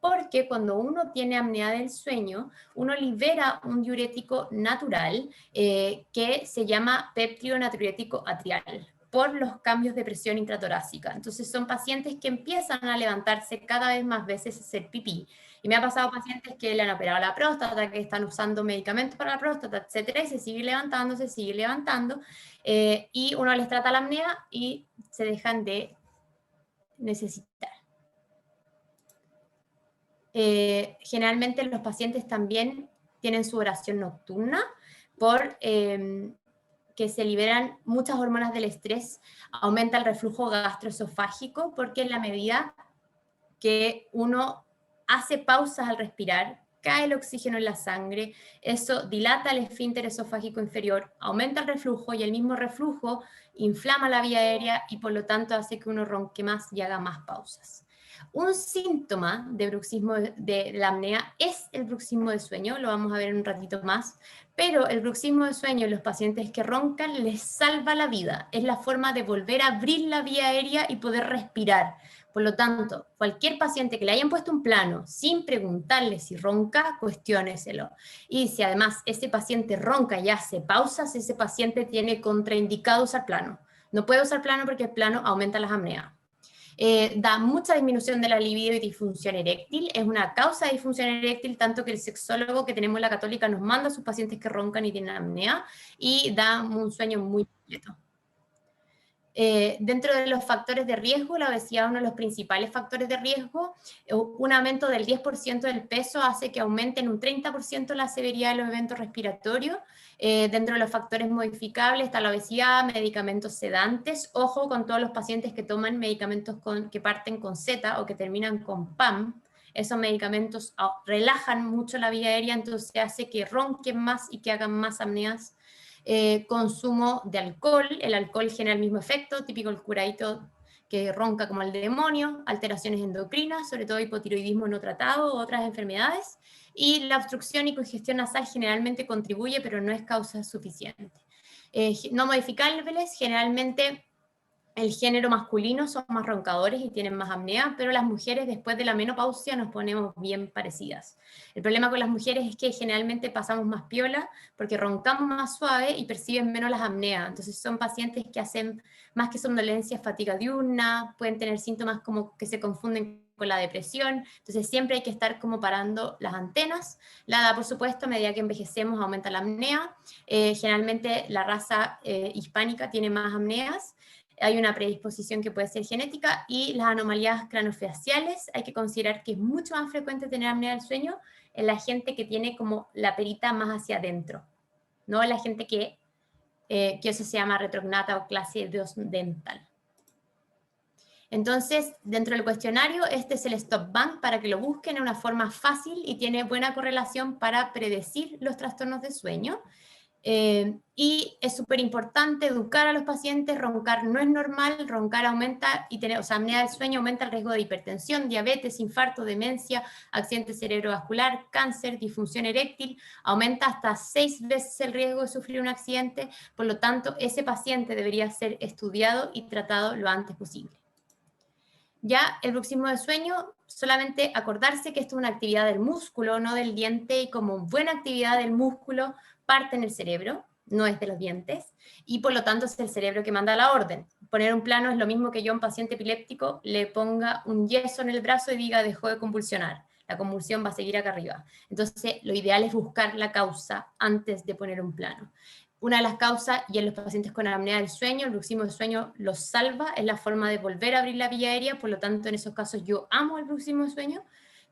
porque cuando uno tiene apnea del sueño, uno libera un diurético natural que se llama péptido natriurético atrial, por los cambios de presión intratorácica. Entonces son pacientes que empiezan a levantarse cada vez más veces a hacer pipí. Y me ha pasado pacientes que le han operado la próstata, que están usando medicamentos para la próstata, etcétera, y se sigue levantando, y uno les trata la apnea y se dejan de necesitar. Generalmente los pacientes también tienen su oración nocturna por que se liberan muchas hormonas del estrés, aumenta el reflujo gastroesofágico, porque en la medida que uno hace pausas al respirar, cae el oxígeno en la sangre, eso dilata el esfínter esofágico inferior, aumenta el reflujo y el mismo reflujo inflama la vía aérea y por lo tanto hace que uno ronque más y haga más pausas. Un síntoma de bruxismo de la apnea es el bruxismo de sueño, lo vamos a ver en un ratito más, pero el bruxismo de sueño en los pacientes que roncan les salva la vida, es la forma de volver a abrir la vía aérea y poder respirar. Por lo tanto, cualquier paciente que le hayan puesto un plano sin preguntarle si ronca, cuestióneselo. Y si además ese paciente ronca y hace pausas, ese paciente tiene contraindicado usar plano. No puede usar plano porque el plano aumenta las apneas. Da mucha disminución de la libido y disfunción eréctil, es una causa de disfunción eréctil, tanto que el sexólogo que tenemos en la Católica nos manda a sus pacientes que roncan y tienen apnea, y da un sueño muy completo. Dentro de los factores de riesgo, la obesidad es uno de los principales factores de riesgo. Un aumento del 10% del peso hace que aumente en un 30% la severidad de los eventos respiratorios. Dentro de los factores modificables está la obesidad, medicamentos sedantes. Ojo con todos los pacientes que toman medicamentos que parten con Z o que terminan con PAM. Esos medicamentos relajan mucho la vía aérea, entonces hace que ronquen más y que hagan más apneas. Consumo de alcohol, el alcohol genera el mismo efecto, típico el curadito que ronca como el demonio, alteraciones endocrinas, sobre todo hipotiroidismo no tratado, otras enfermedades, y la obstrucción y congestión nasal generalmente contribuye, pero no es causa suficiente. No modificables, generalmente el género masculino son más roncadores y tienen más apnea, pero las mujeres después de la menopausia nos ponemos bien parecidas. El problema con las mujeres es que generalmente pasamos más piola porque roncamos más suave y perciben menos las apneas. Entonces son pacientes que hacen más que somnolencia, fatiga diurna, pueden tener síntomas como que se confunden con la depresión, entonces siempre hay que estar como parando las antenas. La edad, por supuesto, a medida que envejecemos aumenta la apnea, generalmente la raza hispánica tiene más apneas, hay una predisposición que puede ser genética, y las anomalías craneofaciales, hay que considerar que es mucho más frecuente tener apnea del sueño en la gente que tiene como la perita más hacia adentro, no en la gente que eso se llama retrognata o clase 2 dental. Entonces, dentro del cuestionario, este es el Stop Bank para que lo busquen en una forma fácil y tiene buena correlación para predecir los trastornos de sueño. Y es súper importante educar a los pacientes, roncar no es normal, roncar aumenta, o sea, apnea del sueño aumenta el riesgo de hipertensión, diabetes, infarto, demencia, accidente cerebrovascular, cáncer, disfunción eréctil, aumenta hasta 6 veces el riesgo de sufrir un accidente, por lo tanto, ese paciente debería ser estudiado y tratado lo antes posible. Ya el bruxismo de sueño, solamente acordarse que esto es una actividad del músculo, no del diente, y como buena actividad del músculo, parte en el cerebro, no es de los dientes, y por lo tanto es el cerebro que manda la orden. Poner un plano es lo mismo que yo a un paciente epiléptico le ponga un yeso en el brazo y diga dejó de convulsionar. La convulsión va a seguir acá arriba. Entonces, lo ideal es buscar la causa antes de poner un plano. Una de las causas, y en los pacientes con apnea del sueño, el bruxismo del sueño los salva, es la forma de volver a abrir la vía aérea, por lo tanto, en esos casos yo amo el bruxismo del sueño.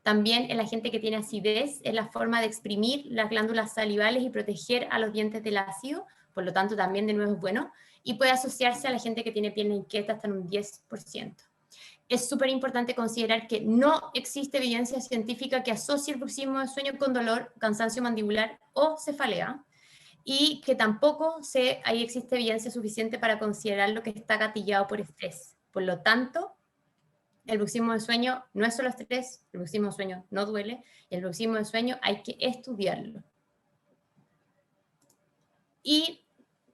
También en la gente que tiene acidez es la forma de exprimir las glándulas salivales y proteger a los dientes del ácido, por lo tanto también de nuevo es bueno, y puede asociarse a la gente que tiene piel inquieta hasta en un 10%. Es súper importante considerar que no existe evidencia científica que asocie el bruxismo del sueño con dolor, cansancio mandibular o cefalea, y que tampoco ahí existe evidencia suficiente para considerar lo que está gatillado por estrés. Por lo tanto, el bruxismo del sueño no es solo estrés, el bruxismo del sueño no duele, y el bruxismo del sueño hay que estudiarlo. Y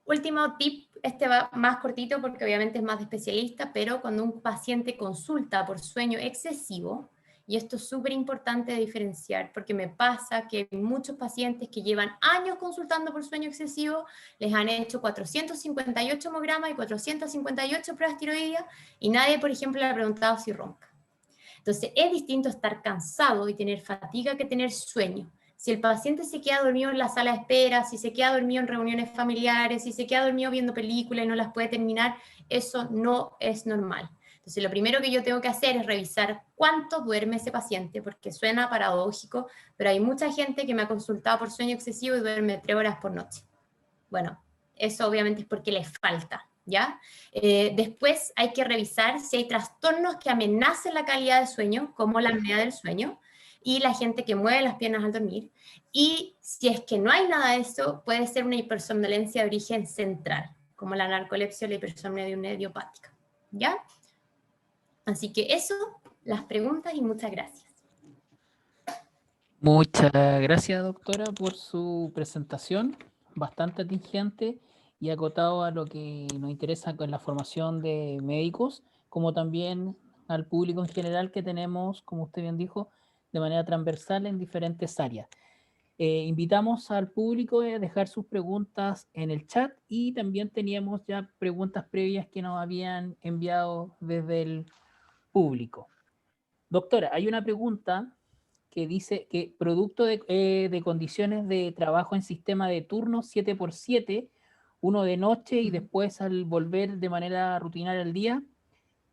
último tip, este va más cortito porque obviamente es más de especialista, pero cuando un paciente consulta por sueño excesivo, y esto es súper importante de diferenciar, porque me pasa que muchos pacientes que llevan años consultando por sueño excesivo, les han hecho 458 hemogramas y 458 pruebas tiroideas, y nadie, por ejemplo, le ha preguntado si ronca. Entonces, es distinto estar cansado y tener fatiga que tener sueño. Si el paciente se queda dormido en la sala de espera, si se queda dormido en reuniones familiares, si se queda dormido viendo películas y no las puede terminar, eso no es normal. Entonces, lo primero que yo tengo que hacer es revisar cuánto duerme ese paciente, porque suena paradójico, pero hay mucha gente que me ha consultado por sueño excesivo y duerme 3 horas por noche. Bueno, eso obviamente es porque les falta, ¿ya? Después hay que revisar si hay trastornos que amenacen la calidad del sueño, como la apnea del sueño, y la gente que mueve las piernas al dormir. Y si es que no hay nada de eso, puede ser una hipersomnolencia de origen central, como la narcolepsia o la hipersomnia idiopática, ¿ya? Así que eso, las preguntas y muchas gracias. Muchas gracias, doctora, por su presentación, bastante atingente y acotado a lo que nos interesa con la formación de médicos, como también al público en general que tenemos, como usted bien dijo, de manera transversal en diferentes áreas. Invitamos al público a dejar sus preguntas en el chat, y también teníamos ya preguntas previas que nos habían enviado desde el público. Doctora, hay una pregunta que dice que producto de condiciones de trabajo en sistema de turno 7x7, uno de noche y después al volver de manera rutinaria al día,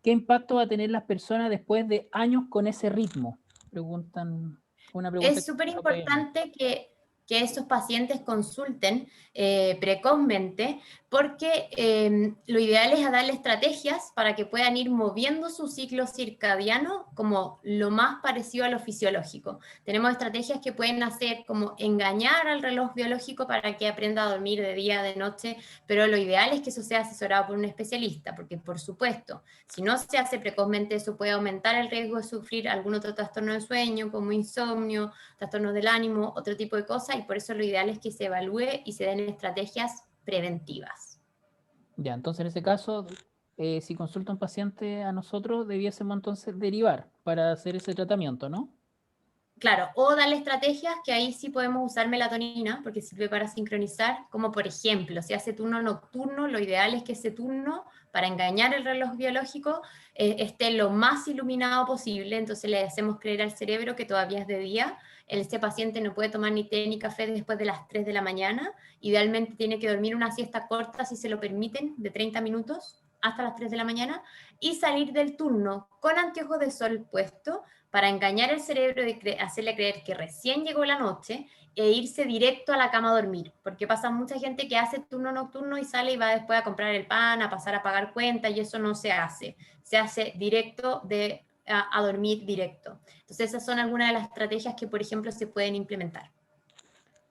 ¿qué impacto va a tener las personas después de años con ese ritmo? Preguntan, una pregunta. Es súper importante que estos pacientes consulten precozmente, porque lo ideal es darle estrategias para que puedan ir moviendo su ciclo circadiano como lo más parecido a lo fisiológico. Tenemos estrategias que pueden hacer como engañar al reloj biológico para que aprenda a dormir de día, de noche, pero lo ideal es que eso sea asesorado por un especialista, porque por supuesto, si no se hace precozmente, eso puede aumentar el riesgo de sufrir algún otro trastorno del sueño, como insomnio, trastornos del ánimo, otro tipo de cosas, y por eso lo ideal es que se evalúe y se den estrategias preventivas. Ya, entonces en ese caso, si consulta un paciente a nosotros, debiésemos entonces derivar para hacer ese tratamiento, ¿no? Claro, o darle estrategias que ahí sí podemos usar melatonina, porque sirve para sincronizar, como por ejemplo, si hace turno nocturno, lo ideal es que ese turno para engañar el reloj biológico, esté lo más iluminado posible, entonces le hacemos creer al cerebro que todavía es de día. Este paciente no puede tomar ni té ni café después de las 3 de la mañana, idealmente tiene que dormir una siesta corta, si se lo permiten, de 30 minutos hasta las 3 de la mañana, y salir del turno con anteojos de sol puesto para engañar al cerebro y hacerle creer que recién llegó la noche e irse directo a la cama a dormir, porque pasa mucha gente que hace turno nocturno y sale y va después a comprar el pan, a pasar a pagar cuentas, y eso no se hace directo a dormir directo. Entonces esas son algunas de las estrategias que, por ejemplo, se pueden implementar.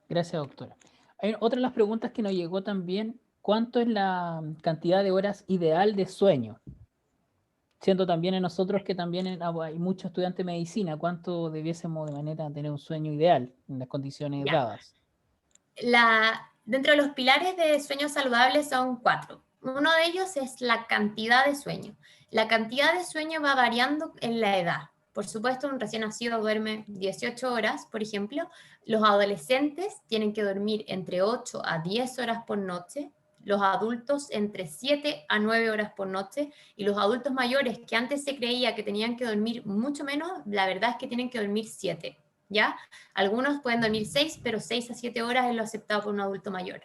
Gracias, doctora. Hay otra de las preguntas que nos llegó también, ¿cuánto es la cantidad de horas ideal de sueño? Siendo también en nosotros que también hay muchos estudiantes de medicina, ¿cuánto debiésemos de manera tener un sueño ideal en las condiciones Ya. dadas? Dentro de los pilares de sueño saludable son 4. Uno de ellos es la cantidad de sueño. La cantidad de sueño va variando en la edad. Por supuesto, un recién nacido duerme 18 horas, por ejemplo. Los adolescentes tienen que dormir entre 8 a 10 horas por noche. Los adultos entre 7 a 9 horas por noche. Y los adultos mayores, que antes se creía que tenían que dormir mucho menos, la verdad es que tienen que dormir 7. ¿Ya? Algunos pueden dormir 6, pero 6 a 7 horas es lo aceptado por un adulto mayor.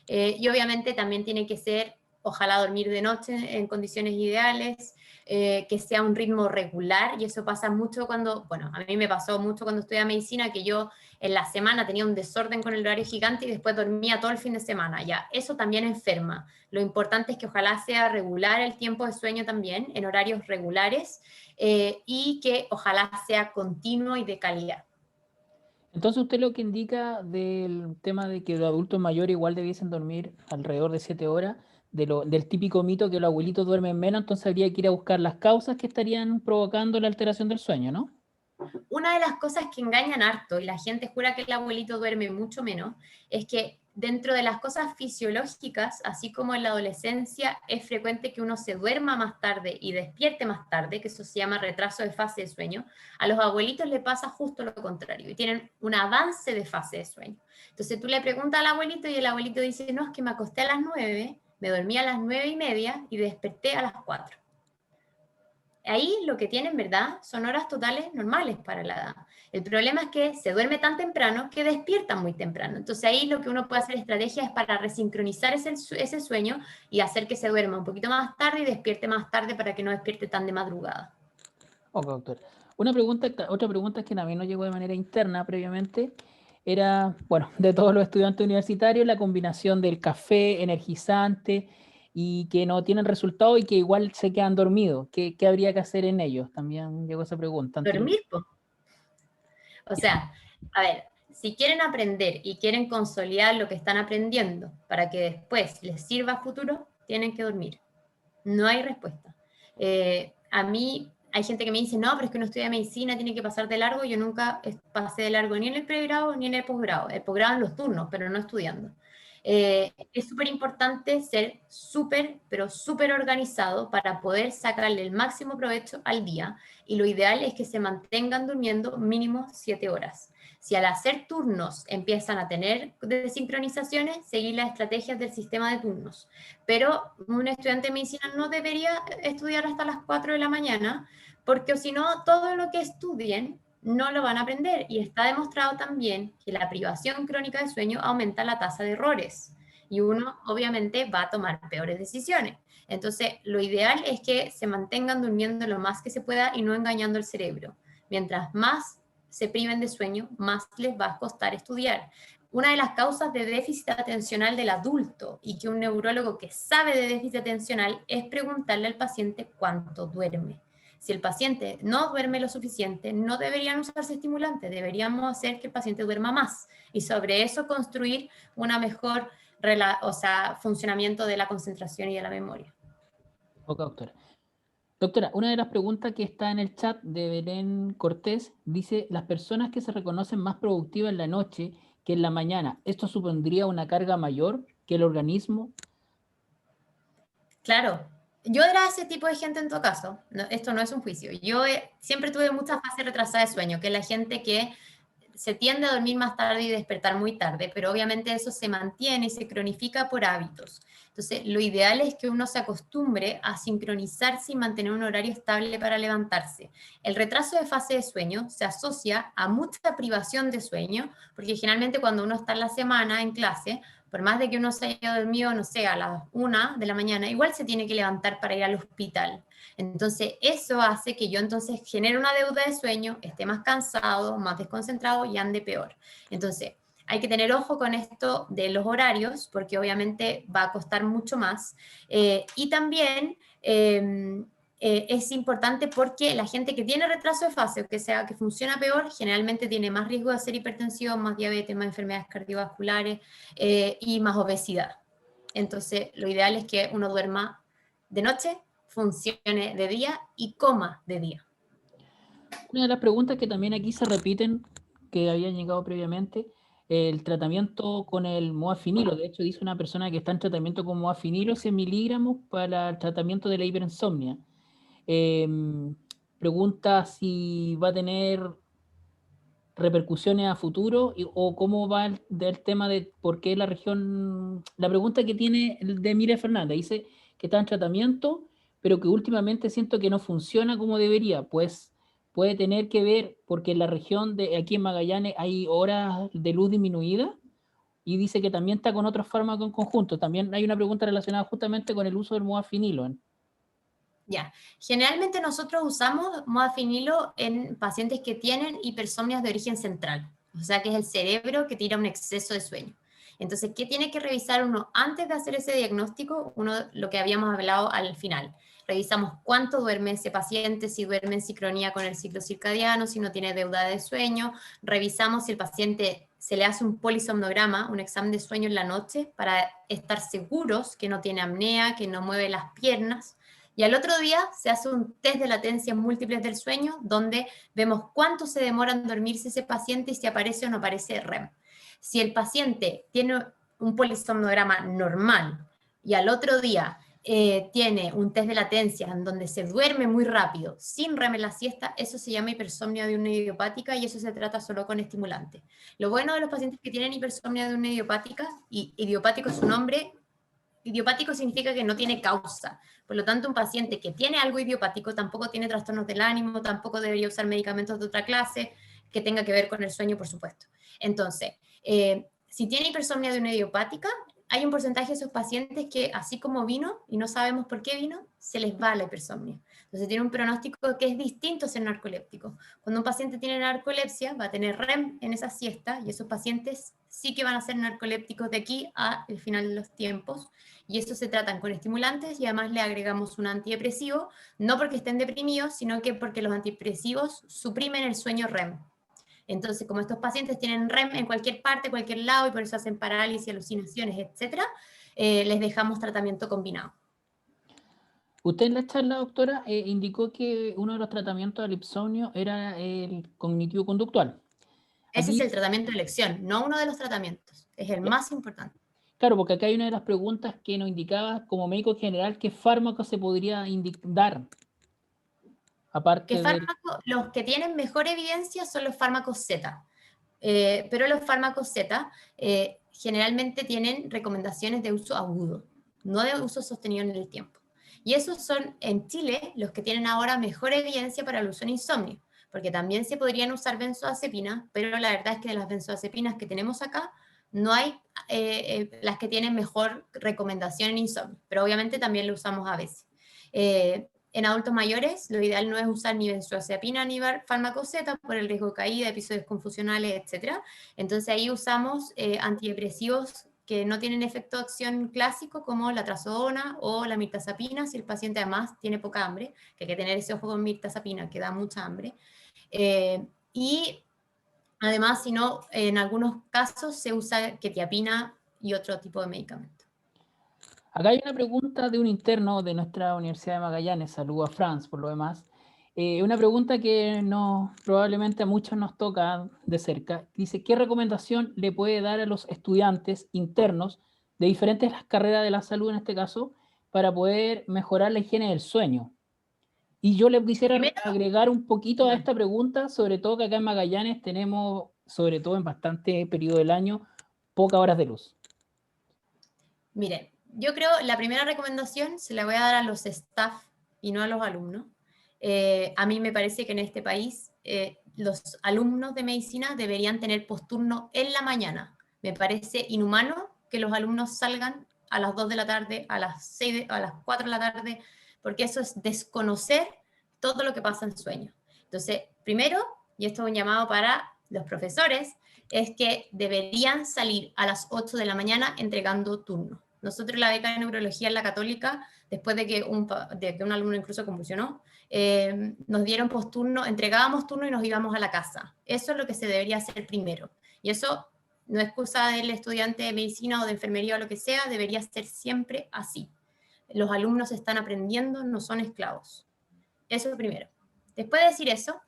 Y obviamente también tiene que ser, ojalá dormir de noche en condiciones ideales, que sea un ritmo regular, y eso pasa mucho bueno, a mí me pasó mucho cuando estudiaba medicina, que yo en la semana tenía un desorden con el horario gigante y después dormía todo el fin de semana, ya, eso también enferma. Lo importante es que ojalá sea regular el tiempo de sueño también, en horarios regulares, y que ojalá sea continuo y de calidad. Entonces usted lo que indica del tema de que los adultos mayores igual debiesen dormir alrededor de 7 horas, del típico mito que los abuelitos duermen menos, entonces habría que ir a buscar las causas que estarían provocando la alteración del sueño, ¿no? Una de las cosas que engañan harto, y la gente jura que el abuelito duerme mucho menos, es que dentro de las cosas fisiológicas, así como en la adolescencia, es frecuente que uno se duerma más tarde y despierte más tarde, que eso se llama retraso de fase de sueño. A los abuelitos le pasa justo lo contrario, y tienen un avance de fase de sueño. Entonces tú le preguntas al abuelito y el abuelito dice, no, es que me acosté a las 9, me dormí a las 9:30 y desperté a las 4. Ahí lo que tienen, ¿verdad? Son horas totales normales para la edad. El problema es que se duerme tan temprano que despiertan muy temprano. Entonces ahí lo que uno puede hacer estrategia es para resincronizar ese sueño y hacer que se duerma un poquito más tarde y despierte más tarde para que no despierte tan de madrugada. Ok, doctor. Otra pregunta que también nos llegó de manera interna previamente era, bueno, de todos los estudiantes universitarios, la combinación del café energizante y que no tienen resultado y que igual se quedan dormidos. ¿Qué habría que hacer en ellos? También llegó esa pregunta. Dormir, po. O sea, a ver, si quieren aprender y quieren consolidar lo que están aprendiendo para que después les sirva a futuro, tienen que dormir. No hay respuesta. A mí hay gente que me dice, no, pero es que uno estudia medicina, tiene que pasar de largo. Yo nunca pasé de largo ni en el pregrado ni en el posgrado. El posgrado en los turnos, pero no estudiando. Es súper importante ser súper, pero súper organizado para poder sacarle el máximo provecho al día, y lo ideal es que se mantengan durmiendo mínimo 7 horas. Si al hacer turnos empiezan a tener desincronizaciones, seguir las estrategias del sistema de turnos. Pero un estudiante de medicina no debería estudiar hasta las 4 de la mañana, porque si no, todo lo que estudien no lo van a aprender. Y está demostrado también que la privación crónica de sueño aumenta la tasa de errores. Y uno obviamente va a tomar peores decisiones. Entonces, lo ideal es que se mantengan durmiendo lo más que se pueda y no engañando el cerebro. Mientras más se priven de sueño, más les va a costar estudiar. Una de las causas de déficit atencional del adulto, y que un neurólogo que sabe de déficit atencional, es preguntarle al paciente cuánto duerme. Si el paciente no duerme lo suficiente, no deberían usarse estimulantes, deberíamos hacer que el paciente duerma más y sobre eso construir una mejor funcionamiento de la concentración y de la memoria. Ok, doctora. Doctora, una de las preguntas que está en el chat de Belén Cortés dice, las personas que se reconocen más productivas en la noche que en la mañana, ¿esto supondría una carga mayor que el organismo? Claro, yo era ese tipo de gente en todo caso. No, esto no es un juicio. Yo siempre tuve mucha fase retrasada de sueño, que es la gente que se tiende a dormir más tarde y despertar muy tarde, pero obviamente eso se mantiene y se cronifica por hábitos. Entonces, lo ideal es que uno se acostumbre a sincronizarse y mantener un horario estable para levantarse. El retraso de fase de sueño se asocia a mucha privación de sueño, porque generalmente cuando uno está en la semana en clase, por más de que uno se haya dormido, no sé, a las 1 de la mañana, igual se tiene que levantar para ir al hospital. Entonces, eso hace que yo entonces genere una deuda de sueño, esté más cansado, más desconcentrado y ande peor. Entonces, hay que tener ojo con esto de los horarios, porque obviamente va a costar mucho más. Y también es importante porque la gente que tiene retraso de fase, o que sea que funciona peor, generalmente tiene más riesgo de hacer hipertensión, más diabetes, más enfermedades cardiovasculares y más obesidad. Entonces, lo ideal es que uno duerma de noche, funcione de día y coma de día. Una de las preguntas que también aquí se repiten, que habían llegado previamente, el tratamiento con el modafinilo. De hecho, dice una persona que está en tratamiento con modafinilo, 100 miligramos para el tratamiento de la hiperinsomnia. Pregunta si va a tener repercusiones a futuro o cómo va del tema de por qué la región. La pregunta que tiene de Mire Fernández dice que está en tratamiento, pero que últimamente siento que no funciona como debería. Pues puede tener que ver porque en la región de aquí en Magallanes hay horas de luz disminuida y dice que también está con otros fármacos en conjunto. También hay una pregunta relacionada justamente con el uso del modafinilo. Ya, generalmente nosotros usamos modafinilo en pacientes que tienen hipersomnias de origen central, o sea que es el cerebro que tira un exceso de sueño. Entonces, ¿qué tiene que revisar uno antes de hacer ese diagnóstico? Uno, lo que habíamos hablado al final. Revisamos cuánto duerme ese paciente, si duerme en sincronía con el ciclo circadiano, si no tiene deuda de sueño. Revisamos si el paciente se le hace un polisomnograma, un examen de sueño en la noche, para estar seguros que no tiene apnea, que no mueve las piernas. Y al otro día se hace un test de latencias múltiples del sueño, donde vemos cuánto se demora en dormirse ese paciente y si aparece o no aparece REM. Si el paciente tiene un polisomnograma normal y al otro día tiene un test de latencia en donde se duerme muy rápido, sin REM en la siesta, eso se llama hipersomnia de una idiopática y eso se trata solo con estimulantes. Lo bueno de los pacientes que tienen hipersomnia de una idiopática, y idiopático es su nombre, idiopático significa que no tiene causa. Por lo tanto, un paciente que tiene algo idiopático tampoco tiene trastornos del ánimo, tampoco debería usar medicamentos de otra clase que tenga que ver con el sueño, por supuesto. Entonces, si tiene hipersomnia de una idiopática, hay un porcentaje de esos pacientes que, así como vino, y no sabemos por qué vino, se les va la hipersomnia. Entonces tiene un pronóstico que es distinto a ser narcoléptico. Cuando un paciente tiene narcolepsia, va a tener REM en esa siesta, y esos pacientes sí que van a ser narcolépticos de aquí al final de los tiempos, y eso se tratan con estimulantes y además le agregamos un antidepresivo, no porque estén deprimidos, sino que porque los antidepresivos suprimen el sueño REM. Entonces, como estos pacientes tienen REM en cualquier parte, cualquier lado, y por eso hacen parálisis, alucinaciones, etc., les dejamos tratamiento combinado. Usted en la charla, doctora, indicó que uno de los tratamientos del insomnio era el cognitivo-conductual. Ese es Aquí, el tratamiento de elección, no uno de los tratamientos. Es el más importante. claro, porque acá hay una de las preguntas que nos indicaba como médico general qué fármaco se podría dar, ¿Qué aparte del. fármaco? Los que tienen mejor evidencia son los fármacos Z. Pero los fármacos Z generalmente tienen recomendaciones de uso agudo, no de uso sostenido en el tiempo. Y esos son, en Chile, los que tienen ahora mejor evidencia para el uso en insomnio, porque también se podrían usar benzoazepinas, pero la verdad es que de las benzoazepinas que tenemos acá, no hay las que tienen mejor recomendación en insomnio, pero obviamente también lo usamos a veces. En adultos mayores, lo ideal no es usar ni benzodiazepina ni fármaco Z por el riesgo de caída, episodios confusionales, etc. Entonces ahí usamos antidepresivos que no tienen efecto de acción clásico como la trazodona o la mirtazapina, si el paciente además tiene poca hambre, que hay que tener ese ojo con mirtazapina, que da mucha hambre. Y además, si no, en algunos casos se usa quetiapina y otro tipo de medicamento. Acá hay una pregunta de un interno de nuestra Universidad de Magallanes, saludo a Franz por lo demás. Una pregunta que probablemente a muchos nos toca de cerca. Dice, ¿qué recomendación le puede dar a los estudiantes internos de diferentes carreras de la salud en este caso para poder mejorar la higiene del sueño? Y yo le quisiera Primero, agregar un poquito a perdón. esta pregunta, sobre todo que acá en Magallanes tenemos sobre todo en bastante periodo del año, pocas horas de luz? Miren, yo creo la primera recomendación se la voy a dar a los staff y no a los alumnos. A mí me parece que en este país los alumnos de medicina deberían tener posturno en la mañana. Me parece inhumano que los alumnos salgan a las 2 de la tarde, a las 6, a las 4 de la tarde, porque eso es desconocer todo lo que pasa en sueño. Entonces, primero, y esto es un llamado para los profesores, es que deberían salir a las 8 de la mañana entregando turnos. Nosotros la beca de neurología en la Católica, después de que un alumno incluso convulsionó, nos dieron posturno, entregábamos turno y nos íbamos a la casa. Eso es lo que se debería hacer primero. Y eso no es excusa del estudiante de medicina o de enfermería o lo que sea, debería ser siempre así. Los alumnos están aprendiendo, no son esclavos. Eso es primero. Después de decir eso,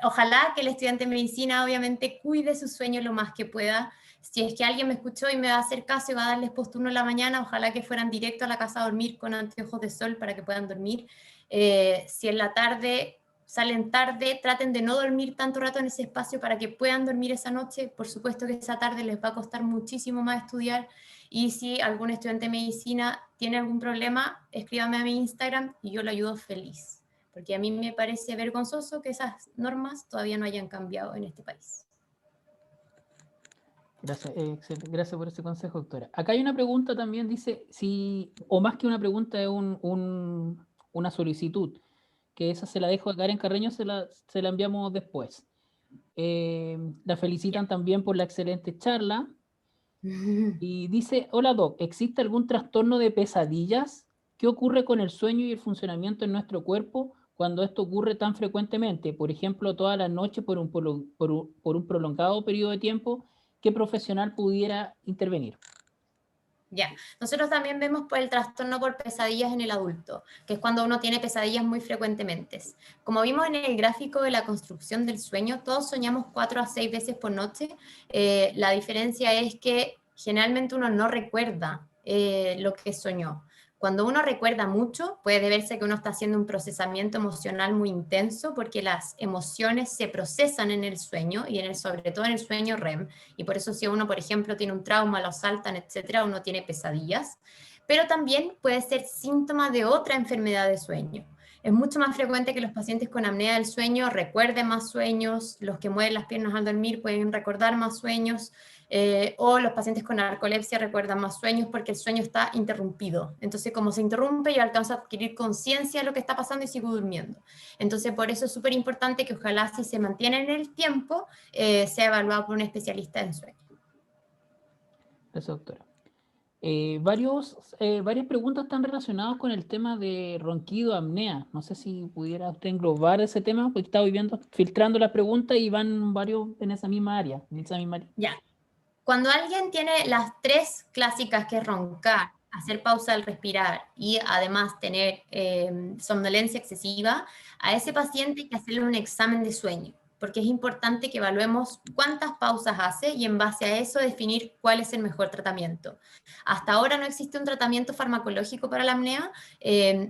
ojalá que el estudiante de medicina obviamente cuide su sueño lo más que pueda. Si es que alguien me escuchó y me va a hacer caso y va a darles posturno en la mañana, ojalá que fueran directo a la casa a dormir con anteojos de sol para que puedan dormir. Si en la tarde salen tarde, traten de no dormir tanto rato en ese espacio para que puedan dormir esa noche. Por supuesto que esa tarde les va a costar muchísimo más estudiar. Y si algún estudiante de medicina tiene algún problema, escríbame a mi Instagram y yo lo ayudo feliz. Porque a mí me parece vergonzoso que esas normas todavía no hayan cambiado en este país. Gracias, gracias por ese consejo, doctora. Acá hay una pregunta también, dice, si, o más que una pregunta, es una solicitud, que esa se la dejo a Karen Carreño, se la enviamos después. La felicitan también por la excelente charla. Y dice, hola Doc, ¿existe algún trastorno de pesadillas? ¿Qué ocurre con el sueño y el funcionamiento en nuestro cuerpo cuando esto ocurre tan frecuentemente? Por ejemplo, toda la noche por un prolongado periodo de tiempo. ¿Qué profesional pudiera intervenir? Ya, nosotros también vemos por el trastorno por pesadillas en el adulto, que es cuando uno tiene pesadillas muy frecuentemente. Como vimos en el gráfico de la construcción del sueño, todos soñamos 4 a 6 veces por noche. La diferencia es que generalmente uno no recuerda lo que soñó. Cuando uno recuerda mucho, puede deberse que uno está haciendo un procesamiento emocional muy intenso porque las emociones se procesan en el sueño y sobre todo en el sueño REM. Y por eso si uno, por ejemplo, tiene un trauma, lo asaltan, etcétera, uno tiene pesadillas. Pero también puede ser síntoma de otra enfermedad de sueño. Es mucho más frecuente que los pacientes con apnea del sueño recuerden más sueños, los que mueven las piernas al dormir pueden recordar más sueños, o los pacientes con narcolepsia recuerdan más sueños porque el sueño está interrumpido. Entonces, como se interrumpe, yo alcanzo a adquirir conciencia de lo que está pasando y sigo durmiendo. Entonces, por eso es súper importante que ojalá si se mantiene en el tiempo, sea evaluado por un especialista en sueño. Gracias, doctora. Varias preguntas están relacionadas con el tema de ronquido, apnea. No sé si pudiera usted englobar ese tema, porque estaba viendo, filtrando las preguntas y van varios en esa misma área. Ya. Cuando alguien tiene las 3 clásicas, que es roncar, hacer pausa al respirar y además tener somnolencia excesiva, a ese paciente hay que hacerle un examen de sueño, porque es importante que evaluemos cuántas pausas hace y en base a eso definir cuál es el mejor tratamiento. Hasta ahora no existe un tratamiento farmacológico para la apnea.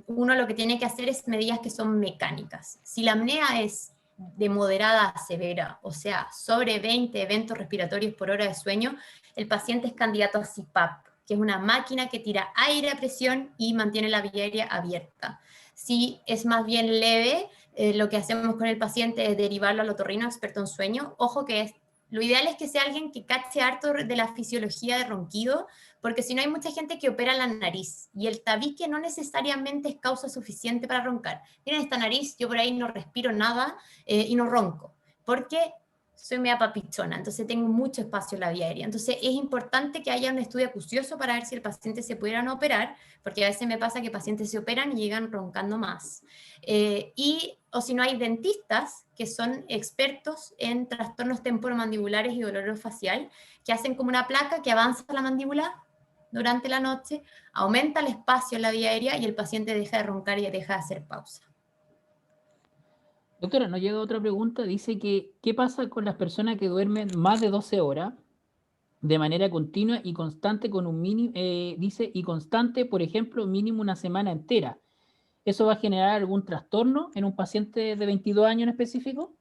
Uno lo que tiene que hacer es medidas que son mecánicas. Si la apnea es de moderada a severa, o sea, sobre 20 eventos respiratorios por hora de sueño, el paciente es candidato a CPAP, que es una máquina que tira aire a presión y mantiene la vía aérea abierta. Si es más bien leve, lo que hacemos con el paciente es derivarlo al otorrino experto en sueño. Ojo que lo ideal es que sea alguien que cache harto de la fisiología de ronquido, porque si no hay mucha gente que opera la nariz y el tabique no necesariamente es causa suficiente para roncar. Miren esta nariz, yo por ahí no respiro nada y no ronco, porque soy media papichona, entonces tengo mucho espacio en la vía aérea. Entonces es importante que haya un estudio acucioso para ver si el paciente se pudiera operaar, porque a veces me pasa que pacientes se operan y llegan roncando más. O si no, hay dentistas que son expertos en trastornos temporomandibulares y dolor facial, que hacen como una placa que avanza la mandíbula durante la noche, aumenta el espacio en la vía aérea y el paciente deja de roncar y deja de hacer pausa. Doctora, nos llega otra pregunta. Dice que, ¿qué pasa con las personas que duermen más de 12 horas de manera continua y constante con un mínimo, dice, y constante, por ejemplo, mínimo una semana entera? ¿Eso va a generar algún trastorno en un paciente de 22 años en específico?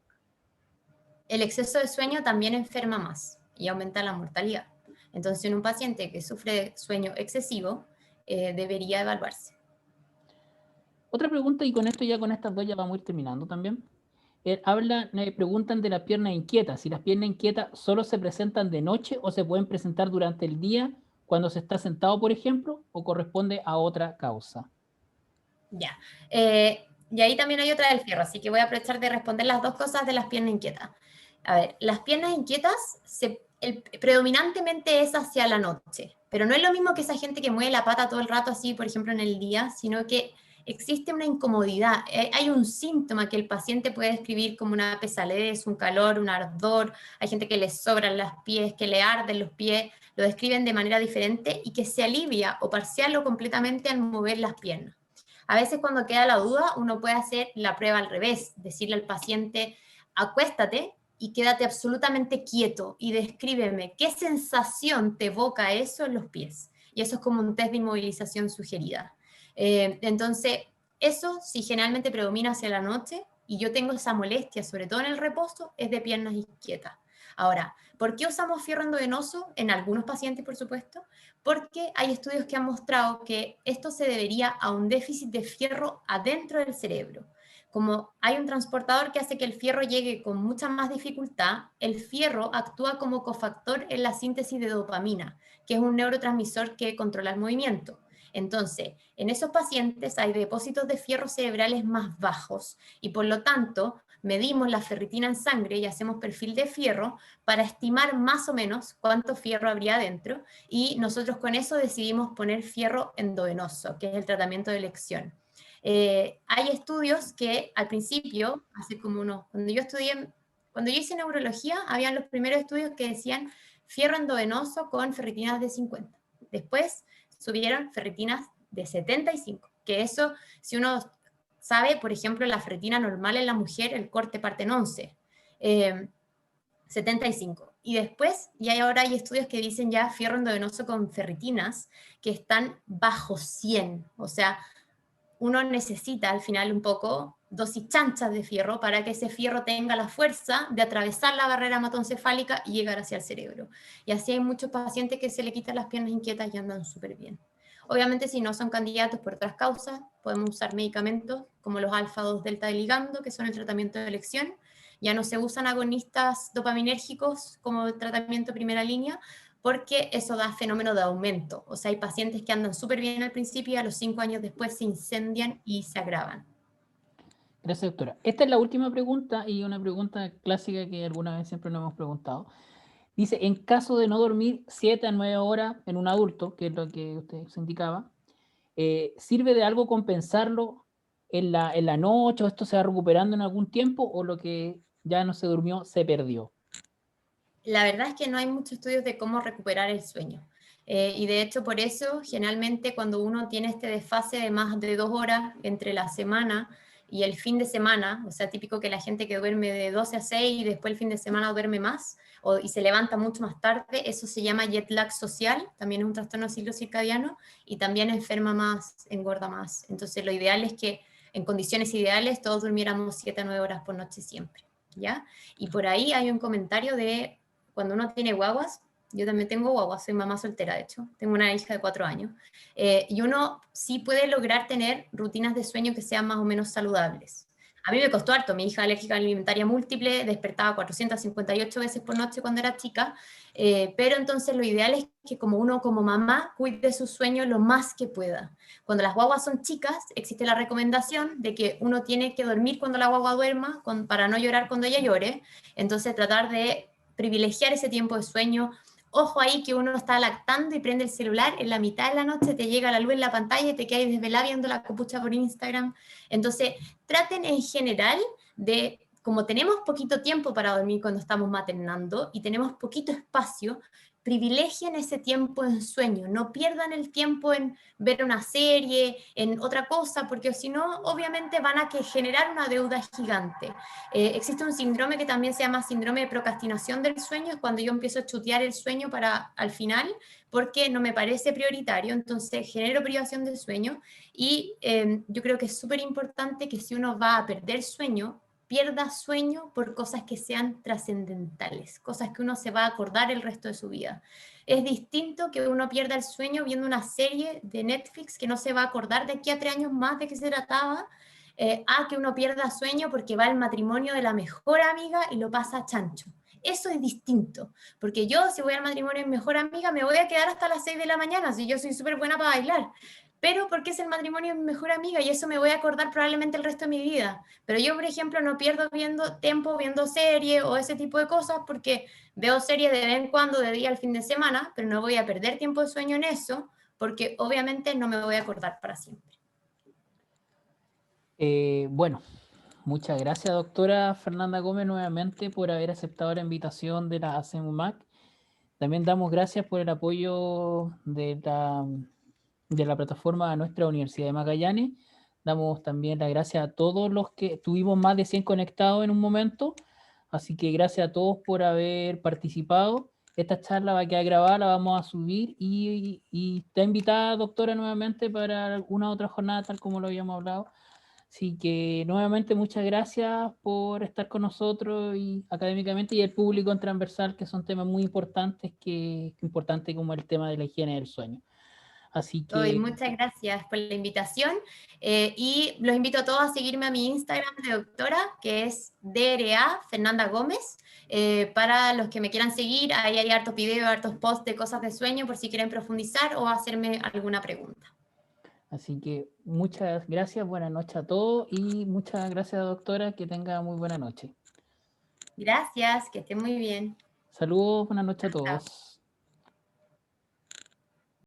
El exceso de sueño también enferma más y aumenta la mortalidad. Entonces, en un paciente que sufre de sueño excesivo, debería evaluarse. Otra pregunta, y con esto ya con estas dos ya vamos a ir terminando también. Preguntan de las piernas inquietas. Si las piernas inquietas solo se presentan de noche o se pueden presentar durante el día cuando se está sentado, por ejemplo, o corresponde a otra causa. Ya. Y ahí también hay otra del fierro, así que voy a aprovechar de responder las dos cosas de las piernas inquietas. A ver, las piernas inquietas predominantemente es hacia la noche, pero no es lo mismo que esa gente que mueve la pata todo el rato así, por ejemplo, en el día, sino que existe una incomodidad. Hay un síntoma que el paciente puede describir como una pesadez, un calor, un ardor. Hay gente que le sobran los pies, que le arden los pies, lo describen de manera diferente y que se alivia o parcial o completamente al mover las piernas. A veces cuando queda la duda, uno puede hacer la prueba al revés, decirle al paciente, acuéstate y quédate absolutamente quieto y descríbeme qué sensación te evoca eso en los pies. Y eso es como un test de inmovilización sugerida. Entonces, eso si generalmente predomina hacia la noche y yo tengo esa molestia, sobre todo en el reposo, es de piernas inquietas. Ahora, ¿por qué usamos fierro endovenoso? En algunos pacientes, por supuesto, porque hay estudios que han mostrado que esto se debería a un déficit de fierro adentro del cerebro. Como hay un transportador que hace que el fierro llegue con mucha más dificultad, el fierro actúa como cofactor en la síntesis de dopamina, que es un neurotransmisor que controla el movimiento. Entonces, en esos pacientes hay depósitos de fierro cerebrales más bajos y por lo tanto medimos la ferritina en sangre y hacemos perfil de fierro para estimar más o menos cuánto fierro habría adentro y nosotros con eso decidimos poner fierro endovenoso, que es el tratamiento de elección. Hay estudios que al principio, hace como unos, cuando yo hice neurología, habían los primeros estudios que decían fierro endovenoso con ferritinas de 50. Después subieron ferritinas de 75, que eso, si uno sabe, por ejemplo, la ferritina normal en la mujer, el corte parte en 11. 75. Y después, ahora hay estudios que dicen ya fierro endovenoso con ferritinas que están bajo 100. O sea, uno necesita al final un poco dosis chanchas de fierro para que ese fierro tenga la fuerza de atravesar la barrera hematoencefálica y llegar hacia el cerebro. Y así hay muchos pacientes que se le quitan las piernas inquietas y andan súper bien. Obviamente, si no son candidatos por otras causas, podemos usar medicamentos como los alfa-2 delta de ligando, que son el tratamiento de elección. Ya no se usan agonistas dopaminérgicos como tratamiento primera línea, porque eso da fenómeno de aumento. O sea, hay pacientes que andan súper bien al principio y a los 5 años después se incendian y se agravan. Gracias, doctora. Esta es la última pregunta y una pregunta clásica que alguna vez siempre nos hemos preguntado. Dice, en caso de no dormir 7 a 9 horas en un adulto, que es lo que usted se indicaba, ¿sirve de algo compensarlo en la noche o esto se va recuperando en algún tiempo o lo que ya no se durmió se perdió? La verdad es que no hay muchos estudios de cómo recuperar el sueño. Y de hecho, por eso, generalmente cuando uno tiene este desfase de más de 2 horas entre la semana y el fin de semana, o sea, típico que la gente que duerme de 12 a 6 y después el fin de semana duerme más y se levanta mucho más tarde, eso se llama jet lag social, también es un trastorno del ciclo circadiano y también enferma más, engorda más. Entonces, lo ideal es que en condiciones ideales todos durmiéramos 7 a 9 horas por noche siempre, ¿ya? Y por ahí hay un comentario de cuando uno tiene guaguas, yo también tengo guaguas, soy mamá soltera de hecho, tengo una hija de 4 años, y uno sí puede lograr tener rutinas de sueño que sean más o menos saludables. A mí me costó harto, mi hija alérgica alimentaria múltiple despertaba 458 veces por noche cuando era chica, pero entonces lo ideal es que como uno como mamá cuide su sueño lo más que pueda. Cuando las guaguas son chicas, existe la recomendación de que uno tiene que dormir cuando la guagua duerma para no llorar cuando ella llore, entonces tratar de privilegiar ese tiempo de sueño. Ojo ahí que uno está lactando y prende el celular, en la mitad de la noche te llega la luz en la pantalla y te quedas desvelada viendo la copucha por Instagram. Entonces, traten en general de, como tenemos poquito tiempo para dormir cuando estamos maternando y tenemos poquito espacio, privilegien ese tiempo en sueño, no pierdan el tiempo en ver una serie, en otra cosa, porque si no, obviamente van a generar una deuda gigante. Existe un síndrome que también se llama síndrome de procrastinación del sueño, es cuando yo empiezo a chutear el sueño para al final, porque no me parece prioritario, entonces genero privación del sueño, y yo creo que es súper importante que si uno va a perder sueño, pierda sueño por cosas que sean trascendentales, cosas que uno se va a acordar el resto de su vida. Es distinto que uno pierda el sueño viendo una serie de Netflix que no se va a acordar de aquí a 3 años más de qué se trataba, a que uno pierda sueño porque va al matrimonio de la mejor amiga y lo pasa chancho. Eso es distinto, porque yo si voy al matrimonio de mi mejor amiga me voy a quedar hasta las 6 de la mañana, si yo soy súper buena para bailar, pero porque es el matrimonio de mi mejor amiga y eso me voy a acordar probablemente el resto de mi vida. Pero yo, por ejemplo, no pierdo viendo tiempo viendo series o ese tipo de cosas porque veo series de vez en cuando, de día al fin de semana, pero no voy a perder tiempo de sueño en eso porque obviamente no me voy a acordar para siempre. Bueno, muchas gracias, doctora Fernanda Gómez, nuevamente por haber aceptado la invitación de la ACEMUMAC. También damos gracias por el apoyo de la plataforma a nuestra Universidad de Magallanes. Damos también las gracias a todos los que tuvimos más de 100 conectados en un momento. Así que gracias a todos por haber participado. Esta charla va a quedar grabada, la vamos a subir y está invitada, doctora, nuevamente para alguna otra jornada, tal como lo habíamos hablado. Así que nuevamente muchas gracias por estar con nosotros y académicamente y el público en transversal, que son temas muy importantes, importante como el tema de la higiene del sueño. Así Hoy, que muchas gracias por la invitación y los invito a todos a seguirme a mi Instagram de doctora, que es DRA Fernanda Gómez. Para los que me quieran seguir, ahí hay hartos videos, hartos posts de cosas de sueño por si quieren profundizar o hacerme alguna pregunta. Así que muchas gracias, buenas noches a todos y muchas gracias, doctora, que tenga muy buena noche. Gracias, que estén muy bien. Saludos, buenas noches a Chao. todos.